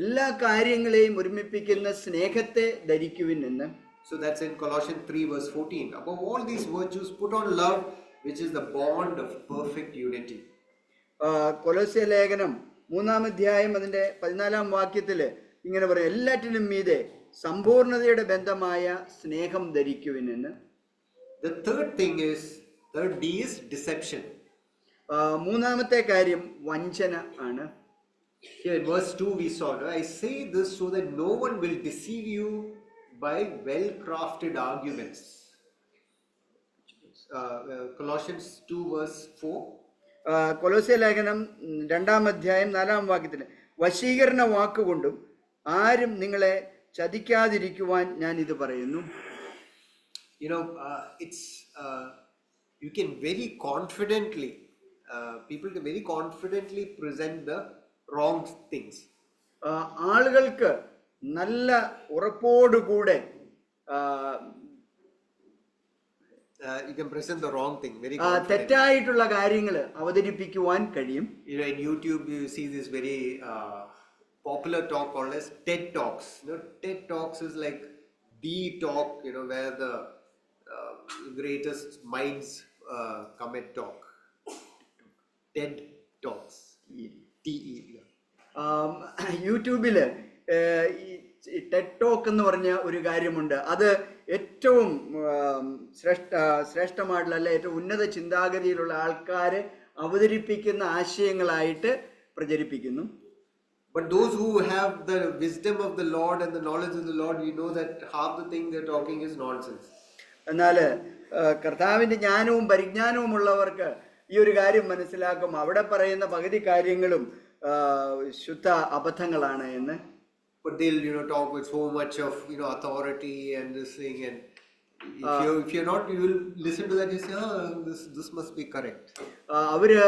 എല്ലാ കാര്യങ്ങളെയും ഒരുമിപ്പിക്കുന്ന സ്നേഹത്തെ ധരിക്കുവിൻ എന്ന്. So that's in Colossians 3 verse 14. Above all these virtues, put on love, which is the bond of perfect unity. കൊലോസ്യ ലേഖനം 3-ാം അധ്യായം അതിന്റെ 14-ാം വാക്യത്തിൽ ഇങ്ങനെ പറയും, എല്ലാറ്റിനും മീതെ സമ്പൂർണതയുടെ ബന്ധമായ സ്നേഹം ധരിക്കുവിൻ എന്ന്. The third D is deception. മൂന്നാമത്തെ കാര്യം വഞ്ചന ആണ്. Here in verse 2 we saw, I say this so that no one will deceive you by well-crafted arguments. Colossians 2 verse 4. കൊലോസ്യ ലേഖനം 2-ാം അധ്യായം 4-ാം വാക്യത്തിൽ, വശീകരണ വാക്കുകൊണ്ടും ആരും നിങ്ങളെ ചതിക്കാതിരിക്കുവാൻ ഞാൻ ഇത് പറയുന്നു. It's you can very confidently, people can very confidently present the wrong things. ആളുകൾക്ക് നല്ല ഉറപ്പോടുകൂടെ you can present the wrong thing very തെറ്റായിട്ടുള്ള കാര്യങ്ങൾ അവതരിപ്പിക്കുവാൻ കഴിയും. In YouTube you see this very popular talk called as TED Talks. TED Talks is like the talk, where the greatest minds come and talk. TED Talks. TE. യൂട്യൂബിൽ ടെഡ് ടോക്ക് എന്ന് പറഞ്ഞ ഒരു കാര്യമുണ്ട്. അത് ഏറ്റവും ശ്രേഷ്ഠമായിട്ടുള്ള അല്ലെ ഏറ്റവും ഉന്നത ചിന്താഗതിയിലുള്ള ആൾക്കാർ അവതരിപ്പിക്കുന്ന ആശയങ്ങളായിട്ട് പ്രചരിപ്പിക്കുന്നു. But those who have the wisdom of the Lord and the knowledge of the Lord, that half the thing they're talking is nonsense. എന്നാൽ കർത്താവിന്റെ ജ്ഞാനവും പരിജ്ഞാനവും ഉള്ളവർക്ക് ഈ ഒരു കാര്യം മനസ്സിലാക്കും, അവിടെ പറയുന്ന പകുതി കാര്യങ്ങളും ശുദ്ധ അബദ്ധങ്ങളാണ് എന്ന്. But they'll talk with so much of authority and this thing, and if you're not, you will listen to that, you say, this must be correct. അവര്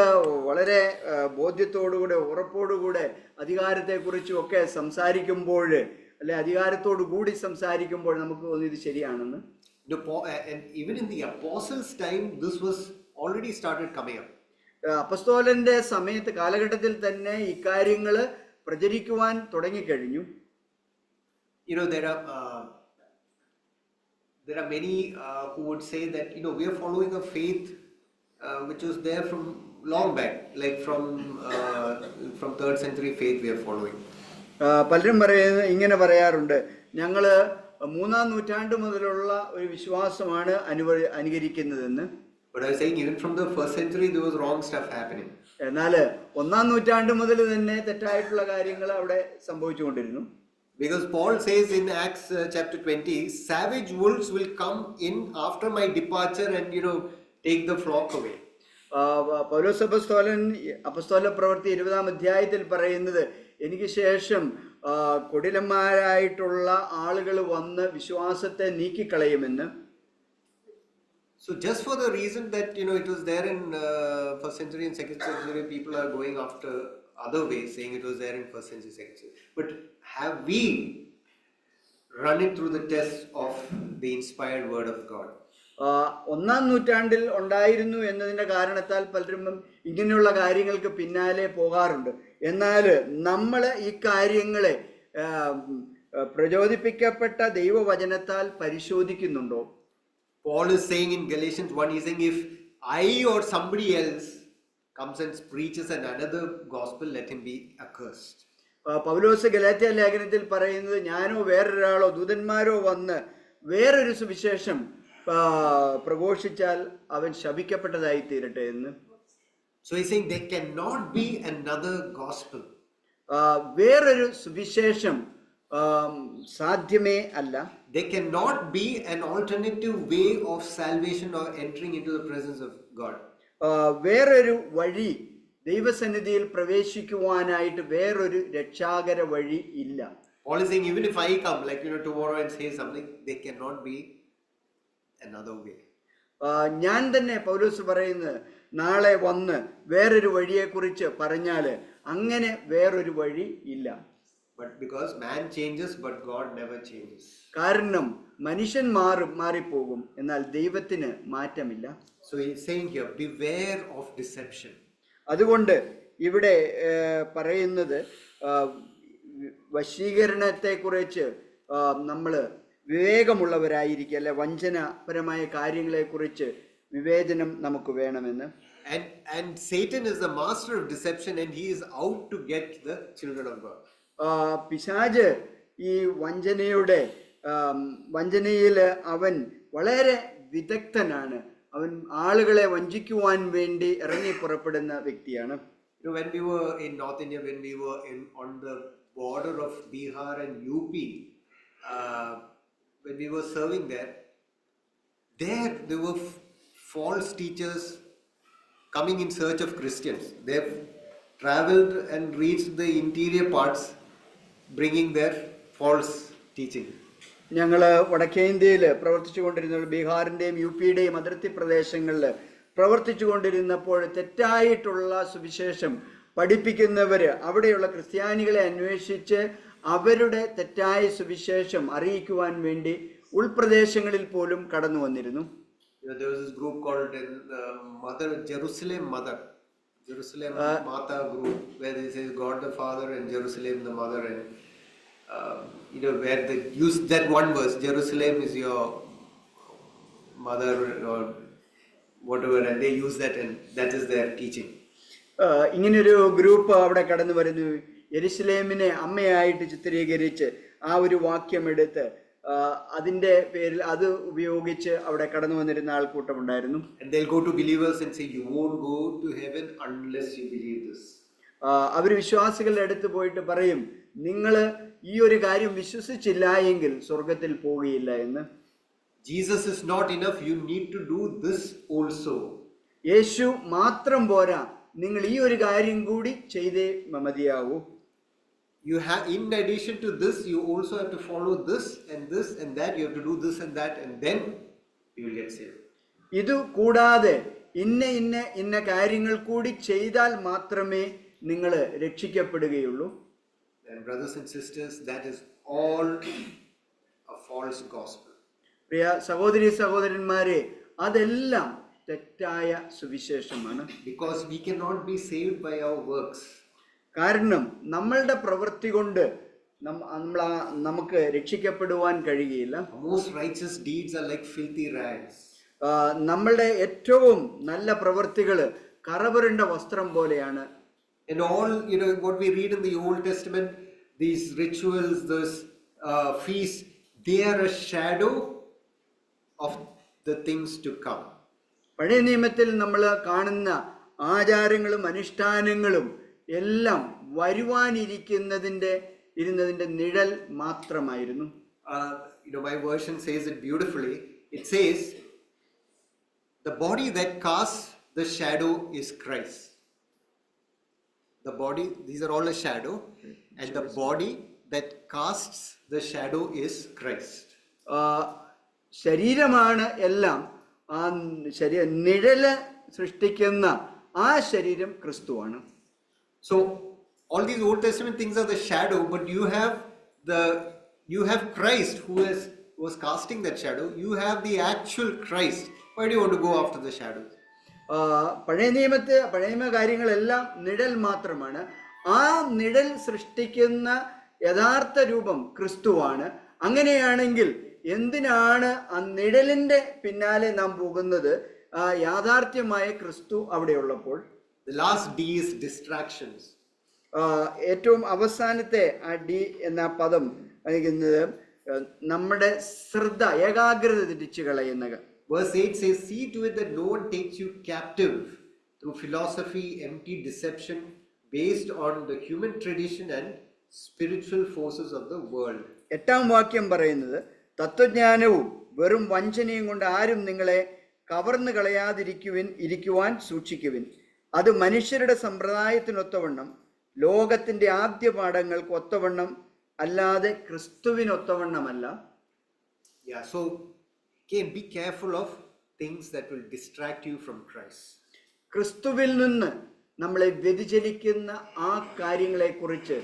വളരെ ബോധ്യത്തോടുകൂടെ ഉറപ്പോടുകൂടെ അധികാരത്തെക്കുറിച്ചും ഒക്കെ സംസാരിക്കുമ്പോൾ അല്ലെ അധികാരത്തോടു കൂടി സംസാരിക്കുമ്പോൾ നമുക്ക് തോന്നി ഇത് ശരിയാണെന്ന്. And even in the apostles' time, this was already started coming up. അപ്പസ്തോലന്റെ സമയത്ത് കാലഘട്ടത്തിൽ തന്നെ ഇക്കാര്യങ്ങൾ പ്രചരിക്കുവാൻ തുടങ്ങിക്കഴിഞ്ഞു. There are many who would say that we are following a faith which was there from long back, like from 3rd century faith we are following. പലരും ഇങ്ങനെ പറയാറുണ്ട്, ഞങ്ങള് 3-ാം നൂറ്റാണ്ട് മുതലുള്ള ഒരു വിശ്വാസമാണ് അനുകരിക്കുന്നതെന്ന്. But I was saying, even from the first century, there was wrong stuff happening. എന്നാൽ 1-ാം നൂറ്റാണ്ട് മുതൽ തന്നെ തെറ്റായിട്ടുള്ള കാര്യങ്ങൾ അവിടെ സംഭവിച്ചുകൊണ്ടിരുന്നു. Because Paul says in Acts chapter 20, savage wolves will come in after my departure and take the flock away. പൗലോസ് അപ്പോസ്തല പ്രവൃത്തി 20-ാം അധ്യായത്തിൽ പറയുന്നത്, എനിക്ക് ശേഷം കൊടിലന്മാരായിട്ടുള്ള ആളുകൾ വന്ന് വിശ്വാസത്തെ നീക്കിക്കളയുമെന്ന്. So just for the reason that it was there in first century and second century, people are going after other ways, saying it was there in first century, second century. But have we run it through the test of the inspired word of God? 1-ാം നൂറ്റാണ്ടിൽ ഉണ്ടായിരുന്നു എന്നതിന്റെ കാരണത്താൽ പലരും ഇങ്ങനെയുള്ള കാര്യങ്ങൾക്ക് പിന്നാലെ പോകാറുണ്ട്. എന്നാൽ നമ്മൾ ഈ കാര്യങ്ങളെ പ്രചോദിപ്പിക്കപ്പെട്ട ദൈവവചനത്താൽ പരിശോധിക്കുന്നുണ്ടോ? Paul is saying in Galatians 1, he's saying, if I or somebody else comes and preaches another gospel, let him be accursed. പൗലോസ് ഗലാത്യ ലേഖനത്തിൽ പറയുന്നത്, ഞാനോ വേറൊരാളോ ദൂതന്മാരോ വന്ന് വേറൊരു സുവിശേഷം പ്രഘോഷിച്ചാൽ അവൻ ശപിക്കപ്പെട്ടതായി തീരട്ടെ എന്ന്. So he's saying there cannot be another gospel. വേറൊരു സുവിശേഷം സാധ്യമേ അല്ല. There cannot be an alternative way of salvation or entering into the presence of God. വേറൊരു വഴി, ദൈവസന്നിധിയിൽ പ്രവേശിക്കുവാനായിട്ട് വേറൊരു രക്ഷാകര വഴി ഇല്ല. Paul is saying, even if I come like tomorrow and say something, there cannot be another way. ഞാൻ തന്നെ, പൗലോസ് പറയുന്നത്, നാളെ വന്ന് വേറൊരു വഴിയെക്കുറിച്ച് പറഞ്ഞാല് അങ്ങനെ വേറൊരു വഴി ഇല്ല. But because man changes, but God never changes. കാരണം മനുഷ്യൻ മാറിപ്പോകും, എന്നാൽ ദൈവത്തിന് മാറ്റമില്ല. So he's saying here, beware of deception. അതുകൊണ്ട് ഇവിടെ പറയുന്നത് വശീകരണത്തെ കുറിച്ച് നമ്മൾ വിവേകമുള്ളവരായിരിക്കുക, അല്ലെ വഞ്ചനപരമായ കാര്യങ്ങളെ കുറിച്ച് വിവേചനം നമുക്ക് വേണമെന്ന്. And Satan is the master of deception, and he is out to get the children of God. പിശാച് ഈ വഞ്ചനയിൽ അവൻ വളരെ വിദഗ്ധനാണ്. അവൻ ആളുകളെ വഞ്ചിക്കുവാൻ വേണ്ടി ഇറങ്ങി പുറപ്പെടുന്ന വ്യക്തിയാണ്. When we were in North India, when we were on the border of Bihar and UP, when we were serving there were false teachers coming in search of Christians. They have traveled and reached the interior parts, bringing their false teaching. ഞങ്ങൾ വടക്കേ ഇന്ത്യയിൽ പ്രവർത്തിച്ചു കൊണ്ടിരുന്ന, ബീഹാറിൻ്റെയും UP-യുടെയും അതിർത്തി പ്രദേശങ്ങളിൽ പ്രവർത്തിച്ചു കൊണ്ടിരുന്നപ്പോൾ തെറ്റായിട്ടുള്ള സുവിശേഷം പഠിപ്പിക്കുന്നവര് അവിടെയുള്ള ക്രിസ്ത്യാനികളെ അന്വേഷിച്ച് അവരുടെ തെറ്റായ സുവിശേഷം അറിയിക്കുവാൻ വേണ്ടി ഉൾപ്രദേശങ്ങളിൽ പോലും കടന്നു വന്നിരുന്നു. There was this group called Jerusalem Mother group, where they say God the Father and Jerusalem the Mother, and where they use that one verse, Jerusalem is your mother or whatever, and they use that, and that is their teaching. ഇങ്ങനൊരു ഗ്രൂപ്പ് അവിടെ കടന്നു വരുന്നു, യെരുശലേമിനെ അമ്മയായിട്ട് ചിത്രീകരിച്ച് ആ ഒരു വാക്യം എടുത്ത് അതിന്റെ പേരിൽ അത് ഉപയോഗിച്ച് അവിടെ കടന്നു വന്നിരുന്ന ആൾക്കൂട്ടമുണ്ടായിരുന്നു. And they'll go to believers and say, you won't go to heaven unless you believe this. അവർ വിശ്വാസികളുടെ അടുത്ത് പോയിട്ട് പറയും, നിങ്ങൾ ഈ ഒരു കാര്യം വിശ്വസിച്ചില്ല എങ്കിൽ സ്വർഗത്തിൽ പോവുകയില്ല എന്ന്. Jesus is not enough, you need to do this also. യേശു മാത്രം പോരാ, നിങ്ങൾ ഈ ഒരു കാര്യം കൂടി ചെയ്തേ മതിയാവൂ. You have, in addition to this, you also have to follow this and that. You have to do this and that, and then you will get saved. ഇത് കൂടാതെ ഇന്ന കാര്യങ്ങൾ കൂടി ചെയ്താൽ മാത്രമേ നിങ്ങൾ രക്ഷിക്കപ്പെടുകയുള്ളൂ. And brothers and sisters, that is all a false gospel. പ്രിയ സഹോദരന്മാരെ, അതെല്ലാം തെറ്റായ സുവിശേഷമാണ്. Because we cannot be saved by our works. കാരണം നമ്മളുടെ പ്രവൃത്തി കൊണ്ട് നമുക്ക് രക്ഷിക്കപ്പെടുവാൻ കഴിയുകയില്ല. Most righteous deeds are like filthy rags. നമ്മളുടെ ഏറ്റവും നല്ല പ്രവൃത്തികൾ കറപുരണ്ട വസ്ത്രം പോലെയാണ്. And all, what we read in the Old Testament, these rituals, those feasts, they are a shadow of the things to come. പഴയ നിയമത്തിൽ നമ്മൾ കാണുന്ന ആചാരങ്ങളും അനുഷ്ഠാനങ്ങളും എല്ലാം ഇരുന്നതിൻ്റെ നിഴൽ മാത്രമായിരുന്നു. My version says it beautifully. It says, the body that casts the shadow is Christ. The body, these are all a shadow, and the body that casts the shadow is Christ. ശരീരമാണ് എല്ലാം. ആ നിഴല് സൃഷ്ടിക്കുന്ന ആ ശരീരം ക്രിസ്തുവാണ്. So all these Old Testament things are the shadow, but you have Christ who was casting that shadow. You have the actual Christ. Why do you want to go after the shadow? പഴയ നിയമ കാര്യങ്ങളെല്ലാം നിഴൽ മാത്രമാണ്. ആ നിഴൽ സൃഷ്ടിക്കുന്ന യഥാർത്ഥ രൂപം ക്രിസ്തുവാണ്. അങ്ങനെയാണെങ്കിൽ എന്തിനാണ് ആ നിഴലിന്റെ പിന്നാലെ നാം പോകുന്നത്? യാഥാർത്ഥ്യമായ ക്രിസ്തു അവിടെ ഉള്ളപ്പോൾ. The last D is distractions. ഏറ്റവും അവസാനത്തെ ആ ഡി എന്ന പദം പറയുന്നത് നമ്മുടെ ശ്രദ്ധ, ഏകാഗ്രത തിരിച്ചു കളയുന്ന. Verse 8 says, see to it that no one takes you captive through philosophy, empty deception based on the human tradition and spiritual forces of the world. എട്ടാം വാക്യം പറയുന്നത്, തത്വജ്ഞാനവും വെറും വഞ്ചനയും കൊണ്ട് ആരും നിങ്ങളെ കവർന്നു കളയാതിരിക്കുവാൻ സൂക്ഷിക്കുവിൻ. അത് മനുഷ്യരുടെ സമ്പ്രദായത്തിനൊത്തവണ്ണം, ലോകത്തിന്റെ ആദ്യ പാഠങ്ങൾക്ക് ഒത്തവണ്ണം അല്ലാതെ ക്രിസ്തുവിനൊത്തവണ്ണമല്ല. So again, be careful of things that will distract you from Christ. ക്രിസ്തുവിൽ നിന്ന് നമ്മളെ വ്യതിചലിക്കുന്ന ആ കാര്യങ്ങളെ കുറിച്ച്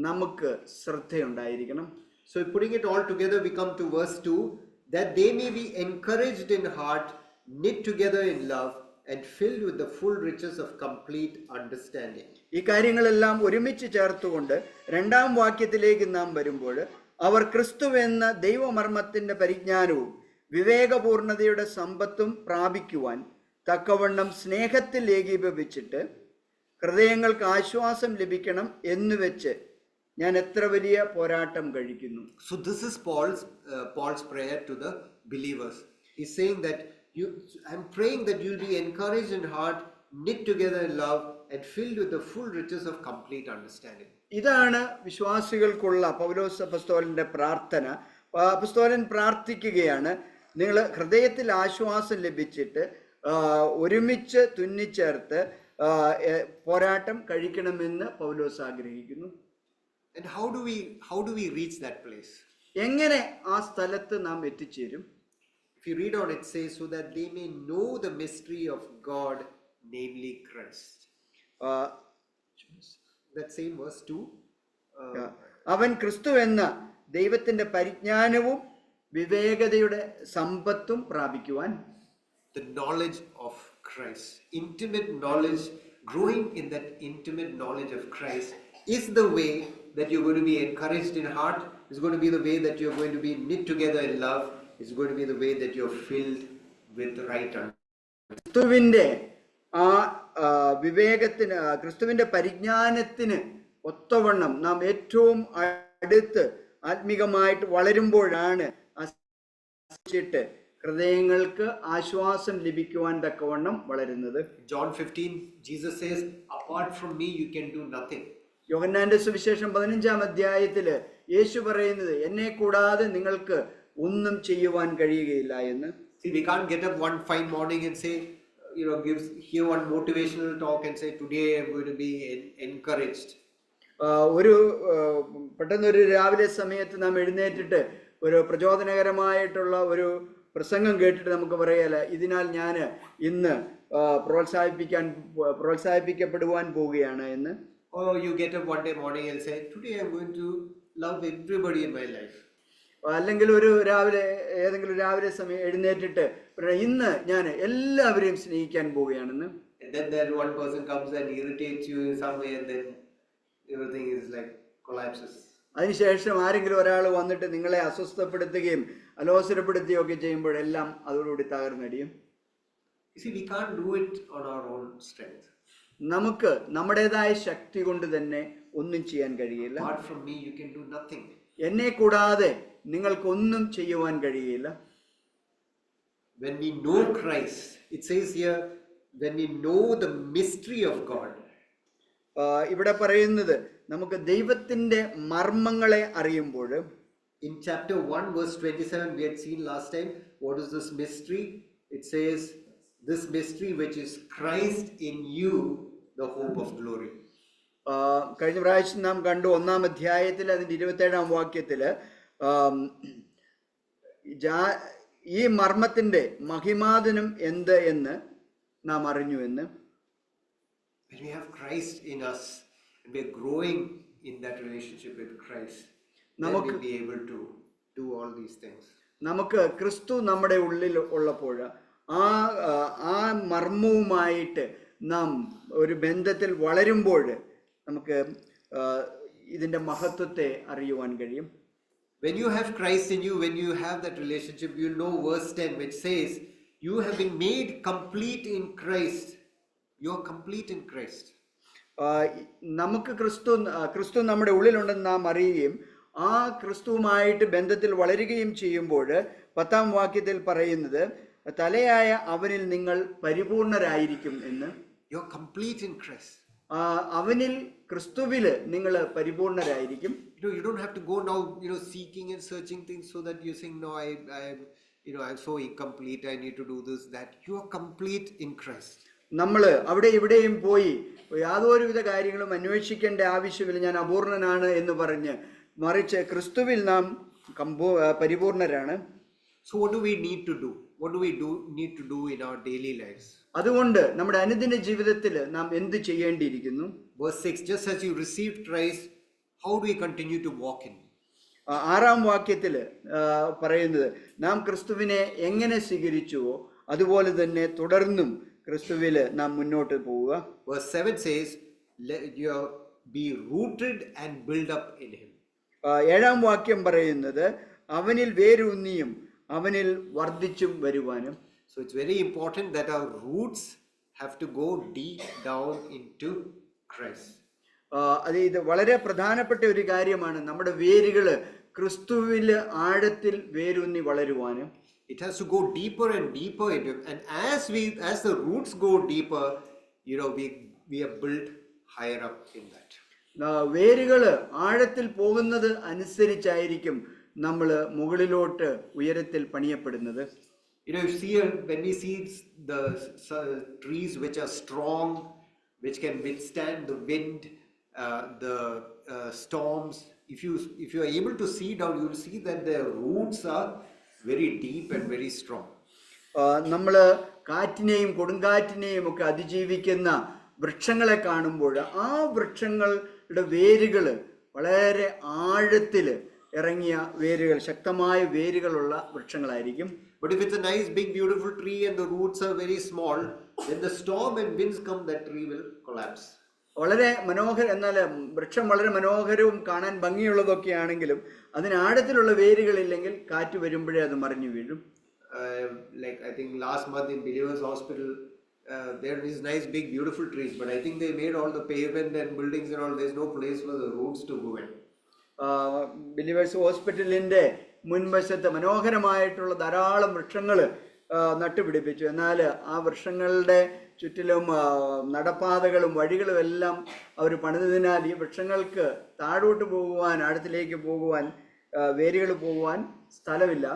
നമുക്ക് ശ്രദ്ധയുണ്ടായിരിക്കണം. So putting it all together, we come to verse 2, that they may be encouraged in heart, knit together in love, and filled with the full riches of complete understanding. ഈ കാര്യങ്ങളെല്ലാം ഒരുമിച്ച് ചേർത്തുകൊണ്ട് രണ്ടാം വാക്യത്തിലേക്ക് നാം വരുമ്പോൾ, അവർ ക്രിസ്തു എന്ന ദൈവമർമ്മത്തിന്റെ പരിജ്ഞാനവും വിവേകപൂർണതയുടെ സമ്പത്തും പ്രാപിക്കുവാൻ തക്കവണ്ണം സ്നേഹത്തിൽ ഏകീഭവിച്ചിട്ട് ഹൃദയങ്ങൾക്ക് ആശ്വാസം ലഭിക്കണം എന്ന് വെച്ച് ഞാൻ എത്ര വലിയ പോരാട്ടം കഴിക്കുന്നു. So this is Paul's prayer to the believers. He's saying that I'm praying that you'll be encouraged in heart, knit together in love, and filled with the full riches of complete understanding. ഇതാണ് വിശ്വാസികൾക്കുള്ള പൗലോസ് അപ്പോസ്തലന്റെ പ്രാർത്ഥന. അപ്പോസ്തലൻ പ്രാർത്ഥിക്കുകയാണ്, നിങ്ങൾ ഹൃദയത്തിൽ ആശ്വാസം ലഭിച്ചിട്ട് ഒരുമിച്ച് തുന്നിച്ചേർത്ത് പോരാട്ടം കഴിക്കണമെന്ന് പൗലോസ് ആഗ്രഹിക്കുന്നു. And how do we reach that place? എങ്ങനെ ആ സ്ഥലത്ത് നാം എത്തിച്ചേരും? If you read on, it says, so that they may know the mystery of God, namely Christ. That same verse 2. അവൻ ക്രിസ്തു എന്ന ദൈവത്തിന്റെ പരിജ്ഞാനവും വിവേകതയുടെ സമ്പത്തും പ്രാപിക്കുവാൻ. The knowledge of Christ, intimate knowledge, growing in that intimate knowledge of Christ is the way that you're going to be encouraged in heart. It's going to be the way that you're going to be knit together in love. It's going to be the way that you're filled with right understanding. ക്രിസ്തുവിന്റെ ആ വിവേകത്തിന്, ക്രിസ്തുവിന്റെ പരിജ്ഞാനത്തിന് ഒത്തവണ്ണം നാം ഏറ്റവും അടുത്ത് ആത്മീകമായിട്ട് വളരുമ്പോഴാണ് ഹൃദയങ്ങൾക്ക് ആശ്വാസം ലഭിക്കുവാൻ തക്കവണ്ണം വളരുന്നത്. John 15, Jesus says, apart from me you can do nothing. യോഹന്നാന്റെ സുവിശേഷം 15-ാം അധ്യായത്തില് യേശു പറയുന്നത്, എന്നെ കൂടാതെ നിങ്ങൾക്ക് ഒന്നും ചെയ്യുവാൻ കഴിയുകയില്ല എന്ന്. See, we can't get up one fine morning and say, hear one motivational talk and say, today I'm going to be encouraged. പെട്ടെന്നൊരു രാവിലെ സമയത്ത് നാം എഴുന്നേറ്റിട്ട് ഒരു പ്രചോദനകരമായിട്ടുള്ള ഒരു പ്രസംഗം കേട്ടിട്ട് നമുക്ക് പറയാല, ഇതിനാൽ ഞാൻ ഇന്ന് പ്രോത്സാഹിപ്പിക്കപ്പെടുവാൻ പോവുകയാണ് എന്ന്. Or you get up one day morning and say, today I'm going to love everybody in my life. അല്ലെങ്കിൽ ഏതെങ്കിലും രാവിലെ സമയം എഴുന്നേറ്റിട്ട് ഇന്ന് ഞാൻ എല്ലാവരെയും സ്നേഹിക്കാൻ പോവുകയാണെന്ന്. And then that one person comes and irritates you in some way, and then everything is like collapses. അതിനുശേഷം ആരെങ്കിലും ഒരാൾ വന്നിട്ട് നിങ്ങളെ അസ്വസ്ഥപ്പെടുത്തുകയും അലോസരപ്പെടുത്തുകയും ഒക്കെ ചെയ്യുമ്പോഴെല്ലാം അതോടുകൂടി തകർന്നടിയും. You see, we can't do it on our own strength. നമുക്ക് നമ്മുടേതായ ശക്തി കൊണ്ട് തന്നെ ഒന്നും ചെയ്യാൻ കഴിയില്ല. Apart from me, you can do nothing. എന്നെ കൂടാതെ നിങ്ങൾക്കൊന്നും ചെയ്യുവാൻ കഴിയില്ല. When we know Christ, it says here, when we know the mystery of God. ഇവിടെ പറയുന്നത് നമുക്ക് ദൈവത്തിന്റെ മർമ്മങ്ങളെ അറിയുമ്പോൾ, in chapter 1 verse 27 we had seen last time, what is this mystery? It says, this mystery which is Christ in you, the hope of glory. കഴിഞ്ഞ പ്രാവശ്യം നാം കണ്ടു 1-ാം അധ്യായത്തിൽ അതിന്റെ 27-ാം വാക്യത്തില് ഈ മർമ്മത്തിന്റെ മഹിമാദനം എന്ത് എന്ന് നാം അറിഞ്ഞു എന്ന്. When we have Christ in us and we are growing in that relationship with Christ, then we will be able to do all these things. നമുക്ക് ക്രിസ്തു നമ്മുടെ ഉള്ളിൽ ഉള്ളപ്പോൾ ആ മർമ്മവുമായിട്ട് നാം ഒരു ബന്ധത്തിൽ വളരുമ്പോൾ നമുക്ക് ഇതിന്റെ മഹത്വത്തെ അറിയുവാൻ കഴിയും. When you have Christ in you, when you have that relationship, you know verse 10 which says, you have been made complete in Christ. You are complete in Christ. നമുക്ക് ക്രിസ്തു നമ്മുടെ ഉള്ളിലുണ്ടെന്ന് നാം അറിയുകയും ആ ക്രിസ്തുവുമായിട്ട് ബന്ധത്തിൽ വളരുകയും ചെയ്യുമ്പോൾ 10-ാം വാക്യത്തിൽ പറയുന്നത്, തലയായ അവനിൽ നിങ്ങൾ പരിപൂർണരായിരിക്കും എന്ന്. You are complete in Christ. അവനിൽ ക്രിസ്തുവിൽ നിങ്ങൾ പരിപൂർണരായിരിക്കും. You don't have to go now, seeking and searching things so that you think, no, I'm so incomplete, I need to do this, that. You are complete in Christ. നമ്മൾ അവിടെ ഇവിടെയും പോയി യാതൊരുവിധ കാര്യങ്ങളും അന്വേഷിക്കേണ്ട ആവശ്യമില്ല, ഞാൻ അപൂർണനാണ് എന്ന് പറഞ്ഞ്, മറിച്ച് ക്രിസ്തുവിൽ നാം പരിപൂർണരാണ്. So what do we need to do? What do we need to do in our daily lives? അതുകൊണ്ട് നമ്മുടെ അനുദിന ജീവിതത്തിൽ നാം എന്ത് ചെയ്യേണ്ടിയിരിക്കുന്നു? Verse 6, just as you received Christ, how do we continue to walk in? 6-ാം വാക്യത്തിൽ പറയുന്നത്, നാം ക്രിസ്തുവിനെ എങ്ങനെ സ്വീകരിച്ചുവോ അതുപോലെ തന്നെ തുടർന്നും ക്രിസ്തുവിൽ നാം മുന്നോട്ട് പോവുക. Verse 7 says, you be rooted and build up in him. 7-ാം വാക്യം പറയുന്നത്, അവനിൽ വേരൂന്നിയും അവനിൽ വർദ്ധിച്ചും വരുവാനും. So it's very important that our roots have to go deep down into Christ. ഇത് വളരെ പ്രധാനപ്പെട്ട ഒരു കാര്യമാണ്. നമ്മുടെ വേരുകൾ ക്രിസ്തുവിൽ ആഴത്തിൽ വേരൂന്നി വളരുവാനും. It has to go deeper and deeper into him, and as the roots go deeper, we are built higher up in that. വേരുകൾ ആഴത്തിൽ പോകുന്നത് അനുസരിച്ചായിരിക്കും നമ്മൾ മുകളിലോട്ട് ഉയരത്തിൽ പണിയപ്പെടുന്നത്. When we see the trees which are strong, which can withstand the wind, the storms, if you are able to see down, you will see that their roots are very deep and very strong. നമ്മൾ കാറ്റിനെയും കൊടുങ്കാറ്റിനെയും ഒക്കെ അതിജീവിക്കുന്ന വൃക്ഷങ്ങളെ കാണുമ്പോൾ ആ വൃക്ഷങ്ങളുടെ വേരുകൾ വളരെ ആഴത്തിൽ ഇറങ്ങിയ വേരുകൾ, ശക്തമായ വേരുകളുള്ള വൃക്ഷങ്ങളായിരിക്കും. But if it's a nice big beautiful tree and the roots are very small, when the storm and winds come, that tree will collapse. വളരെ എന്നാൽ വൃക്ഷം വളരെ മനോഹരവും കാണാൻ ഭംഗിയുള്ളതൊക്കെ ആണെങ്കിലും അതിന് ആഴത്തിലുള്ള വേരുകളില്ലെങ്കിൽ കാറ്റ് വരുമ്പോഴേ അത് മറിഞ്ഞു വീഴും. Like I think last month in Believers Hospital, there is nice big beautiful trees, but I think they made all the pavement and buildings and all. There's no place for the roots to go in. Believers ഹോസ്പിറ്റലിന്റെ മുൻവശത്ത് മനോഹരമായിട്ടുള്ള ധാരാളം വൃക്ഷങ്ങൾ നട്ടുപിടിപ്പിച്ചു. എന്നാൽ ആ വൃക്ഷങ്ങളുടെ ചുറ്റിലും നടപ്പാതകളും വഴികളും എല്ലാം അവർ പണിതതിനാൽ ഈ വൃക്ഷങ്ങൾക്ക് താഴോട്ട് പോകുവാൻ, ആഴത്തിലേക്ക് പോകുവാൻ, വേരുകൾ പോകുവാൻ സ്ഥലമില്ല.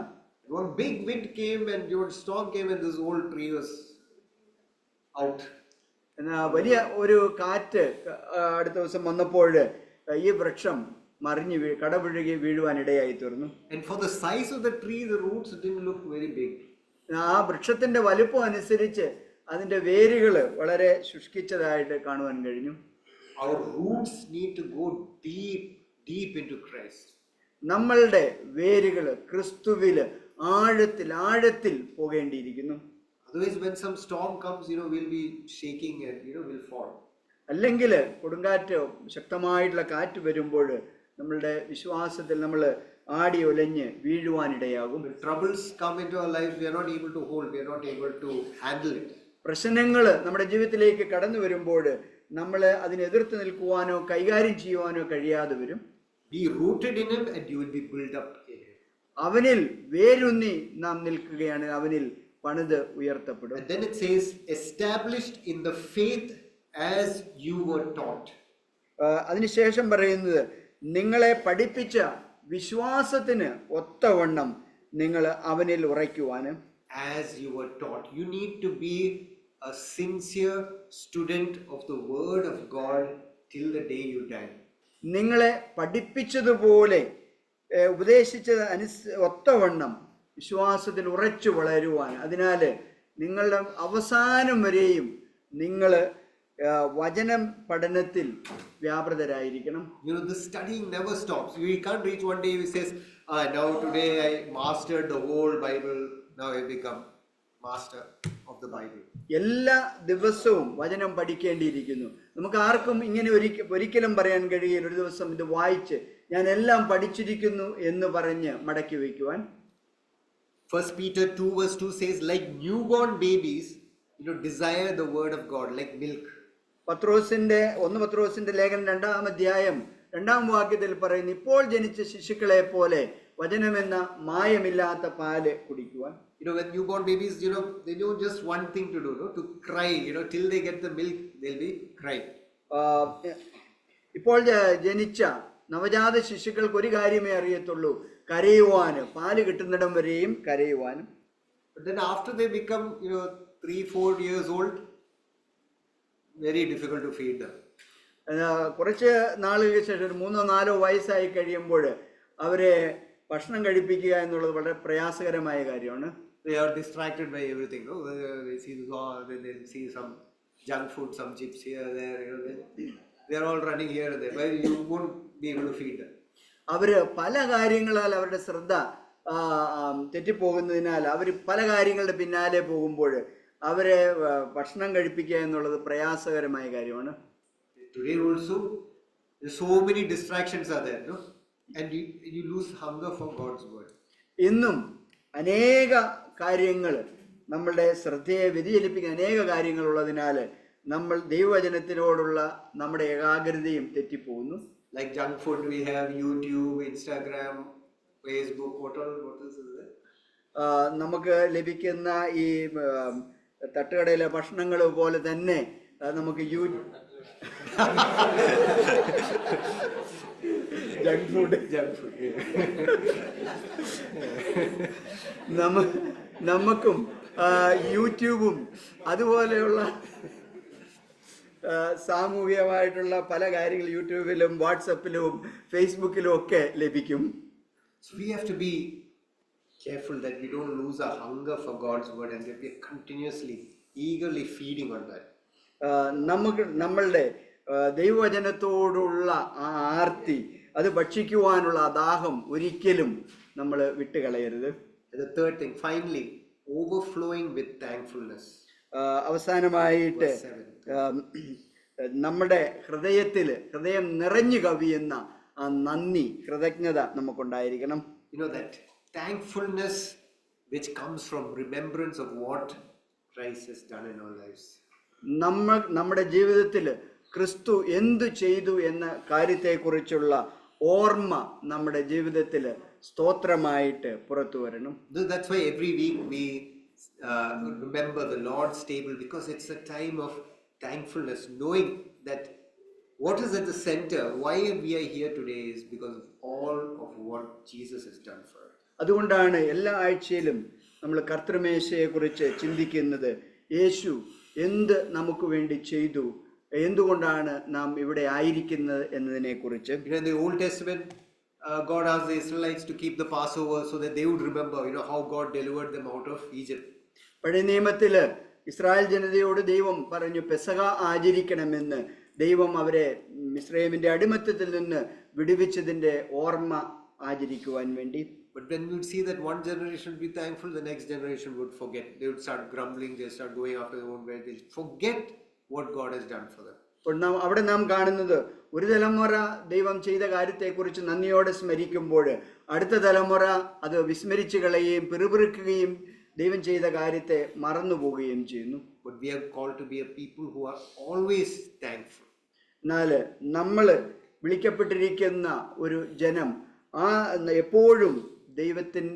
One big wind came and your storm came and this old tree was out. വലിയ ഒരു കാറ്റ് അടുത്ത ദിവസം വന്നപ്പോൾ ഈ വൃക്ഷം മറിഞ്ഞ് കടപുഴകി വീഴുവാൻ ഇടയായി തീർന്നു. And for the size of the tree, the roots didn't look very big. ആ വൃക്ഷത്തിന്റെ വലുപ്പം അനുസരിച്ച് അതിന്റെ വേരുകൾ വളരെ ശുഷ്കിച്ചതായിട്ട് കാണുവാൻ കഴിഞ്ഞു. Our roots need to go deep into Christ. നമ്മളുടെ വേരുകൾ ക്രിസ്തുവിൽ ആഴത്തിൽ പോകേണ്ടിയിരിക്കുന്നു. Otherwise, when some storm comes, we'll be shaking and we'll fall. അല്ലെങ്കിൽ കൊടുങ്കാറ്റ്, ശക്തമായിട്ടുള്ള കാറ്റ് വരുമ്പോൾ നമ്മളുടെ വിശ്വാസത്തിൽ നമ്മൾ ആടി ഒലഞ്ഞ് വീഴുവാനിടയാകും. When troubles come into our lives, we are not able to hold, we are not able to handle it. പ്രശ്നങ്ങൾ നമ്മുടെ ജീവിതത്തിലേക്ക് കടന്നു വരുമ്പോൾ നമ്മൾ അതിനെ എതിർത്ത് നിൽക്കുവാനോ കൈകാര്യം ചെയ്യുവാനോ കഴിയാതെ വരും. Be rooted in Him and you will be built up in Him. അവനിൽ വേരൂന്നി നാം നിൽക്കുകയാണ്, അവനിൽ പണിത് ഉയർത്തപ്പെടും. And then it says, established in the faith as you were taught. അതിനുശേഷം പറയുന്നത്, നിങ്ങളെ പഠിപ്പിച്ച വിശ്വാസത്തിന് ഒത്തവണ്ണം നിങ്ങൾ അവനിൽ ഉറയ്ക്കുവാനും. As you were taught. You need to be a sincere student of the Word of God till the day you die. നിങ്ങളെ പഠിപ്പിച്ചതുപോലെ ഉപദേശിച്ചത് ഒത്തവണ്ണം വിശ്വാസത്തിൽ ഉറച്ചു വളരുവാൻ. അതിനാൽ നിങ്ങളുടെ അവസാനം വരെയും നിങ്ങൾ വചനം പഠനത്തിൽ വ്യാപൃതരായിരിക്കണം. You know, the studying never stops. We can't reach one day he says, now today I mastered the whole Bible, now I become master of the Bible. എല്ലാ ദിവസവും വചനം പഠിക്കേണ്ടിയിരിക്കുന്നു. നമുക്ക് ആർക്കും ഇങ്ങനെ ഒരിക്കലും പറയാൻ കഴിയില്ല, ഒരു ദിവസം ഇത് വായിച്ച് ഞാൻ എല്ലാം പഠിച്ചിരിക്കുന്നു എന്ന് പറഞ്ഞ് മടക്കി വയ്ക്കുവാൻ. 1 Peter 2 verse 2 says, like newborn babies, desire the word of God like milk. പത്രോസിന്റെ ലേഖനം 2-ാം അധ്യായം 2-ാം വാക്യത്തിൽ പറയുന്നു, ഇപ്പോൾ ജനിച്ച ശിശുക്കളെ പോലെ വചനമെന്ന മായമില്ലാത്ത പാല് കുടിക്കുവാൻ. When newborn babies, they know just one thing to do, to cry. Till they get the milk, they'll be crying. ഇപ്പോൾ ജനിച്ച നവജാത ശിശുക്കൾക്ക് ഒരു കാര്യമേ അറിയത്തുള്ളൂ, കരയുവാനും, പാല് കിട്ടുന്നിടം വരെയും കരയുവാനും. But then after they become 3-4 years old, very difficult to feed them. കുറച്ച് നാളുകൾക്ക് ശേഷം, ഒരു 3-4 വയസ്സായി കഴിയുമ്പോൾ അവരെ ഭക്ഷണം കഴിപ്പിക്കുക എന്നുള്ളത് വളരെ പ്രയാസകരമായ കാര്യമാണ്. They are distracted by everything. They see the song, they see some junk food, some chips here, there. They are all running here and there. But you won't be able to feed them. അവര് പല കാര്യങ്ങളാൽ അവരുടെ ശ്രദ്ധ തെറ്റിപ്പോകുന്നതിനാൽ അവർ പല കാര്യങ്ങളുടെ പിന്നാലെ പോകുമ്പോൾ അവരെ ഭക്ഷണം കഴിപ്പിക്കുക എന്നുള്ളത് പ്രയാസകരമായ കാര്യമാണ്. Today also, so many distractions are there, and you lose hunger for God's word. ഇന്നും അനേക കാര്യങ്ങൾ നമ്മളുടെ ശ്രദ്ധയെ വ്യതിചലിപ്പിക്കുന്ന അനേക കാര്യങ്ങൾ ഉള്ളതിനാൽ നമ്മൾ ദൈവവചനത്തിനോടുള്ള നമ്മുടെ ഏകാഗ്രതയും തെറ്റിപ്പോകുന്നു. Like junk food, we have YouTube, Instagram, Facebook, what else is there? നമുക്ക് ലഭിക്കുന്ന ഈ തട്ടുകടയിലെ ഭക്ഷണങ്ങൾ പോലെ തന്നെ നമുക്ക് ജങ്ക് ഫുഡ് നമുക്കും യൂട്യൂബും അതുപോലെയുള്ള സാമൂഹികമായിട്ടുള്ള പല കാര്യങ്ങൾ യൂട്യൂബിലും വാട്സപ്പിലും ഫേസ്ബുക്കിലും ഒക്കെ ലഭിക്കും. So we have to be careful that we don't lose our hunger for God's word and that we are continuously, eagerly feeding on that. നമ്മളുടെ ദൈവവചനത്തോടുള്ള ആ ആർത്തി, അത് ഭക്ഷിക്കുവാനുള്ള ദാഹം ഒരിക്കലും നമ്മൾ വിട്ടുകളയരുത്. The third thing, finally, overflowing with thankfulness. അവസാനമായിട്ട് നമ്മുടെ ഹൃദയം നിറഞ്ഞു കവിയുന്ന ആ നന്ദി, കൃതജ്ഞത നമുക്കുണ്ടായിരിക്കണം. That thankfulness which comes from remembrance of what Christ has done in our lives. നമ്മുടെ ജീവിതത്തിൽ ക്രിസ്തു എന്തു ചെയ്തു എന്ന കാര്യത്തെക്കുറിച്ചുള്ള ഓർമ്മ നമ്മുടെ ജീവിതത്തിൽ സ്തോത്രമായിട്ട് പുറത്തു വരണം. That's why every week we remember the Lord's table, because it's a time of thankfulness, knowing that what is at the center, why we are here today is because of all of what Jesus has done for us. അതുകൊണ്ടാണ് എല്ലാ ആഴ്ചയിലും നമ്മൾ കർത്തൃമേശയെക്കുറിച്ച് ചിന്തിക്കുന്നത്. യേശു എന്ത് നമുക്ക് വേണ്ടി ചെയ്തു, എന്തുകൊണ്ടാണ് നാം ഇവിടെ ആയിരിക്കുന്നത് എന്നതിനെ കുറിച്ച്. In the Old Testament, God asked the Israelites to keep the Passover so that they would remember, how God delivered them out of Egypt. പഴയ നിയമത്തില് ഇസ്രായേൽ ജനതയോട് ദൈവം പറഞ്ഞു പെസഹ ആചരിക്കണമെന്ന്. ദൈവം അവരെ മിസ്രയീമിന്റെ അടിമത്തത്തിൽ നിന്ന് വിടുവിച്ചതിന്റെ ഓർമ്മ ആചരിക്കുവാൻ വേണ്ടി. But when we would see that one generation would be thankful, the next generation would forget. They would start grumbling, they start going after their own way. They forget what God has done for them. അവിടെ നാം കാണുന്നത് ഒരു തലമുറ ദൈവം ചെയ്ത കാര്യത്തെക്കുറിച്ച് നന്ദിയോടെ സ്മരിക്കുമ്പോൾ അടുത്ത തലമുറ അത് വിസ്മരിച്ചു കളയുകയും പിറുപിറുക്കുകയും ദൈവം ചെയ്ത കാര്യത്തെ മറന്നു പോവുകയും ചെയ്യുന്നു. but we are called to be a people who are always thankful. എന്നാൽ നമ്മൾ വിളിക്കപ്പെട്ടിരിക്കുന്ന ഒരു ജനം എപ്പോഴും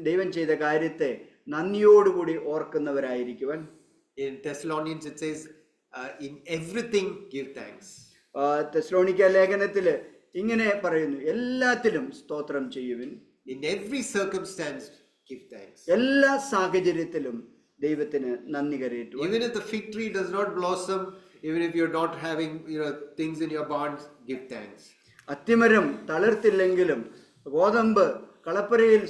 ദൈവം ചെയ്ത കാര്യത്തെ നന്ദിയോടുകൂടി ഓർക്കുന്നവരായിരിക്കുവാൻ. In Thessalonians it says, in everything give thanks. തെസ്സലോനിക്ക ലേഖനത്തില് ഇങ്ങനെ പറയുന്നു, എല്ലാത്തിലും സ്തോത്രം ചെയ്യുവിൻ. In every circumstance give thanks. എല്ലാ സാഹചര്യത്തിലും ദൈവത്തിന് നന്ദി കരയേറ്റുവാൻ. Even if the fig tree does not blossom, even if you're not having things in your barns, give thanks. അത്തിമരം തളിർത്തില്ലെങ്കിലും ഗോതമ്പ് കളപ്പരയിൽ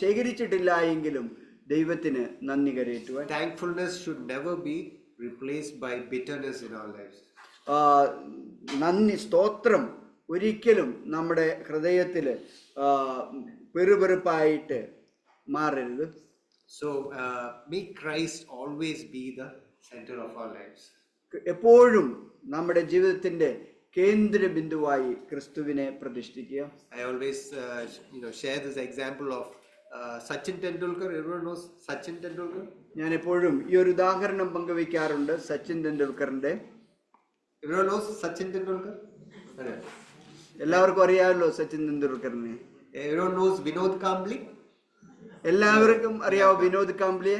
ശേഖരിച്ചിട്ടില്ല എങ്കിലും ദൈവത്തിന് നന്ദി കരയേറ്റുവാൻ. Thankfulness should never be replaced by bitterness in our lives. നന്ദി സ്തോത്രം ഒരിക്കലും നമ്മുടെ ഹൃദയത്തില് പെറുപെറുപ്പായിട്ട് മാറരുത്. So may Christ always be the center of our lives. എപ്പോഴും നമ്മുടെ ജീവിതത്തിന്റെ കേന്ദ്ര ബിന്ദുവായി ക്രിസ്തുവിനെ പ്രതിഷ്ഠിക്കുക. I always share this example of Sachin Tendulkar. Everyone knows Sachin Tendulkar? ഞാൻ എപ്പോഴും ഈ ഒരു ഉദാഹരണം പങ്കുവയ്ക്കാറുണ്ട് Sachin തെണ്ടുൽക്കറിന്റെ. Everyone knows Sachin Tendulkar? എല്ലാവർക്കും അറിയാമല്ലോ Sachin തെണ്ടുൽക്കറിനെ. Everyone knows Vinod Kambli? എല്ലാവർക്കും അറിയാവോ Vinod കാംബ്ലിയെ?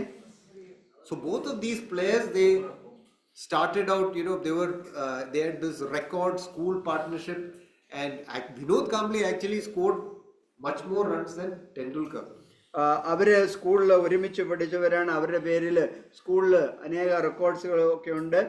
So both of these players, they started out, they had this record school partnership, and Vinod Kambli actually scored much more runs than Tendulkar. അവര് സ്കൂളിൽ ഒരുമിച്ച് പഠിച്ചവരാണ്. അവരുടെ പേരിൽ സ്കൂളിൽ അനേക റെക്കോർഡ്സുകളൊക്കെ ഉണ്ട്.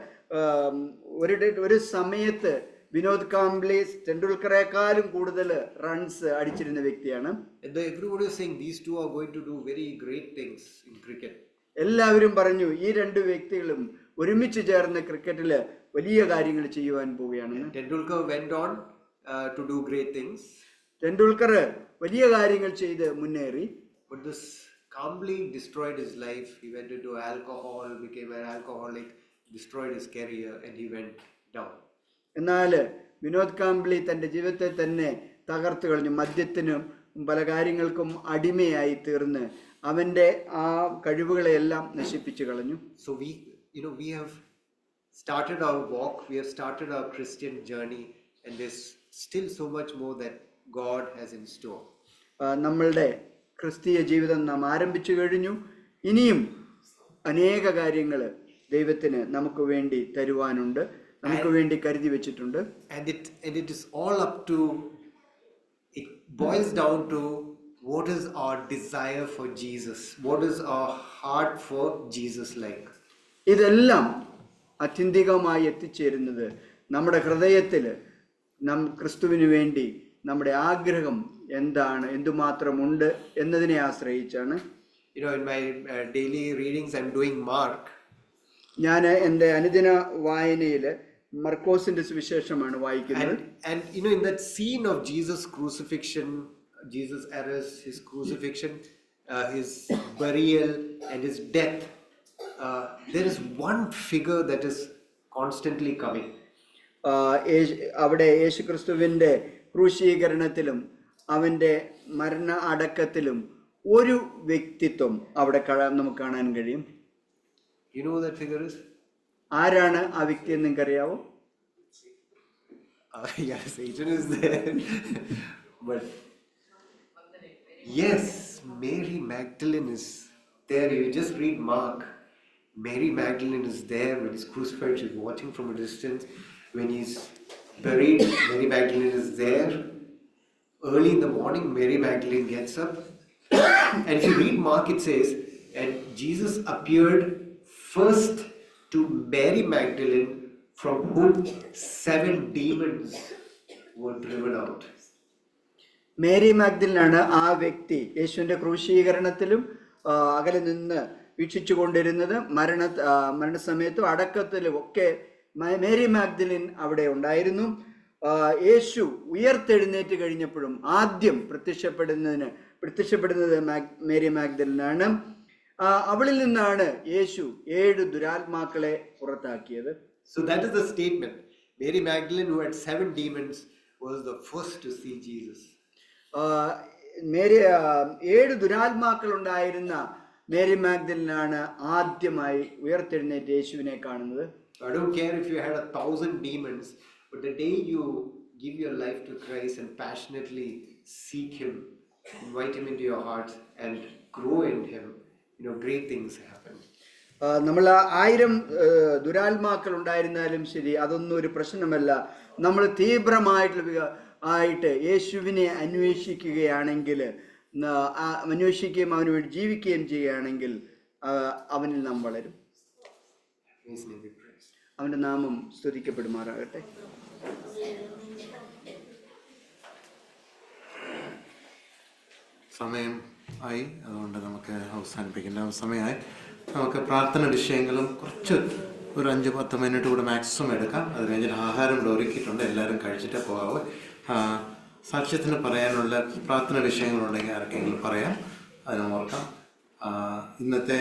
ഒരു സമയത്ത് വിനോദ് കാംബ്ലി ടെണ്ടുൽക്കറേക്കാളും കൂടുതൽ റൺസ് അടിച്ചിരുന്ന വ്യക്തിയാണ്. Everybody is saying these two are going to do very great things in cricket. എല്ലാവരും പറഞ്ഞു ഈ രണ്ട് വ്യക്തികളും ഒരുമിച്ച് ചേർന്ന് ക്രിക്കറ്റില് വലിയ കാര്യങ്ങൾ ചെയ്യുവാൻ പോവുകയാണ്. Tendulkar went on to do great things. Tendulkar വലിയ കാര്യങ്ങൾ ചെയ്ത് മുന്നേറി. But this Kambli destroyed his life. He went into alcohol, became an alcoholic, destroyed his career, and he went down. എന്നാൽ വിനോദ് കാംബ്ലി തന്റെ ജീവിതത്തെ തന്നെ തകർത്തു കളഞ്ഞു. മദ്യത്തിനും പല കാര്യങ്ങൾക്കും അടിമയായി തീർന്ന് അവന്റെ ആ കഴിവുകളെല്ലാം നശിപ്പിച്ചു കളഞ്ഞു. So we have started our walk, we have started our Christian journey, and there's still so much more that God has in store. നമ്മളുടെ ക്രിസ്തീയ ജീവിതം നാം ആരംഭിച്ചു കഴിഞ്ഞു. ഇനിയും അനേക കാര്യങ്ങൾ ദൈവത്തിന് നമുക്ക് വേണ്ടി തരുവാനുണ്ട്, നമുക്ക് വേണ്ടി കരുതി വെച്ചിട്ടുണ്ട്. And it is all up to, it boils down to what is our desire for Jesus, what is our heart for Jesus like. ഇതെല്ലാം അത്യന്തികമായി എത്തിച്ചേരുന്നത് നമ്മുടെ ഹൃദയത്തിൽ ക്രിസ്തുവിന് വേണ്ടി നമ്മുടെ ആഗ്രഹം എന്താണ്, എന്തുമാത്രമുണ്ട് എന്നതിനെ ആശ്രയിച്ചാണ്. In my daily readings I'm doing Mark. ഞാൻ എൻ്റെ അനുദിന വായനയിൽ മർക്കോസിന്റെ സുവിശേഷമാണ് വായിക്കുന്നത്. And in that scene of Jesus' crucifixion, Jesus' arrest, his crucifixion, his burial and his death, there is one figure that is constantly coming. അവിടെ യേശുക്രിസ്തുവിന്റെ ക്രൂശീകരണത്തിലും അവന്റെ മരണ അടക്കത്തിലും ഒരു വ്യക്തിത്വം അവിടെ നമുക്ക് കാണാൻ കഴിയും. You know who that figure is? ആരാണ് ആ വ്യക്തി എന്ന് നിങ്ങൾക്കറിയാവോ? Yeah, Satan is there. But yes, Mary Magdalene is there. You just read Mark. Mary Magdalene is there when he's crucified. She's watching from a distance. When he's buried, Mary Magdalene is there. Early in the morning, Mary Magdalene gets up. And if you read Mark, it says, and Jesus appeared first to Mary Magdalene, from whom 7 demons were driven out. Mary മാഗ്ദലിനാണ് ആ വ്യക്തി യേശുവിന്റെ ക്രൂശീകരണത്തിലും അകലെ നിന്ന് വീക്ഷിച്ചു കൊണ്ടിരുന്നത്. മരണസമയത്തും അടക്കത്തിലും ഒക്കെ മേരി മാഗ്ദലിൻ അവിടെ ഉണ്ടായിരുന്നു. യേശു ഉയർത്തെഴുന്നേറ്റ് കഴിഞ്ഞപ്പോഴും ആദ്യം പ്രത്യക്ഷപ്പെടുന്നത് മേരി മാഗ്ദലിനാണ്. അവളിൽ നിന്നാണ് യേശു 7 ദുരാത്മാക്കളെ പുറത്താക്കിയത്. So that is the statement. Mary Magdalene, who had 7 demons, was the first to see Jesus. 7 ദുരാത്മാക്കൾ ഉണ്ടായിരുന്ന മേരി മാഗ്ദലിനാണ് ആദ്യമായി ഉയർത്തെഴുന്നേറ്റ് യേശുവിനെ കാണുന്നത്. I don't care if you had 1,000 demons, but the day you give your life to Christ and passionately seek Him, invite Him into your heart and grow in Him, great things happen. നമ്മൾ 1000 ദുരാത്മാക്കൾ ഉണ്ടായിരുന്നാലും ശരി, അതൊന്നും ഒരു പ്രശ്നമല്ല. നമ്മൾ തീവ്രമായിട്ട് യേശുവിനെ അന്വേഷിക്കുകയും അവന് വേണ്ടി ജീവിക്കുകയും ചെയ്യുകയാണെങ്കിൽ അവനിൽ നാം വളരും. അവന്റെ നാമം സ്തുതിക്കപ്പെടുമാറാകട്ടെ. സമയം ആയി, അതുകൊണ്ട് നമുക്ക് അവസാനിപ്പിക്കേണ്ട സമയമായി. നമുക്ക് പ്രാർത്ഥന വിഷയങ്ങളും കുറച്ച് ഒരു 5-10 മിനിറ്റ് കൂടെ മാക്സിമം എടുക്കാം. അത് കഴിഞ്ഞിട്ട് ആഹാരം ഇവിടെ ഒരുക്കിയിട്ടുണ്ട്, എല്ലാവരും കഴിച്ചിട്ടേ പോകാവൂ. സാക്ഷ്യത്തിന് പറയാനുള്ള പ്രാർത്ഥന വിഷയങ്ങളുണ്ടെങ്കിൽ ആർക്കെങ്കിലും പറയാം, അതിന് ഓർക്കാം. ഇന്നത്തെ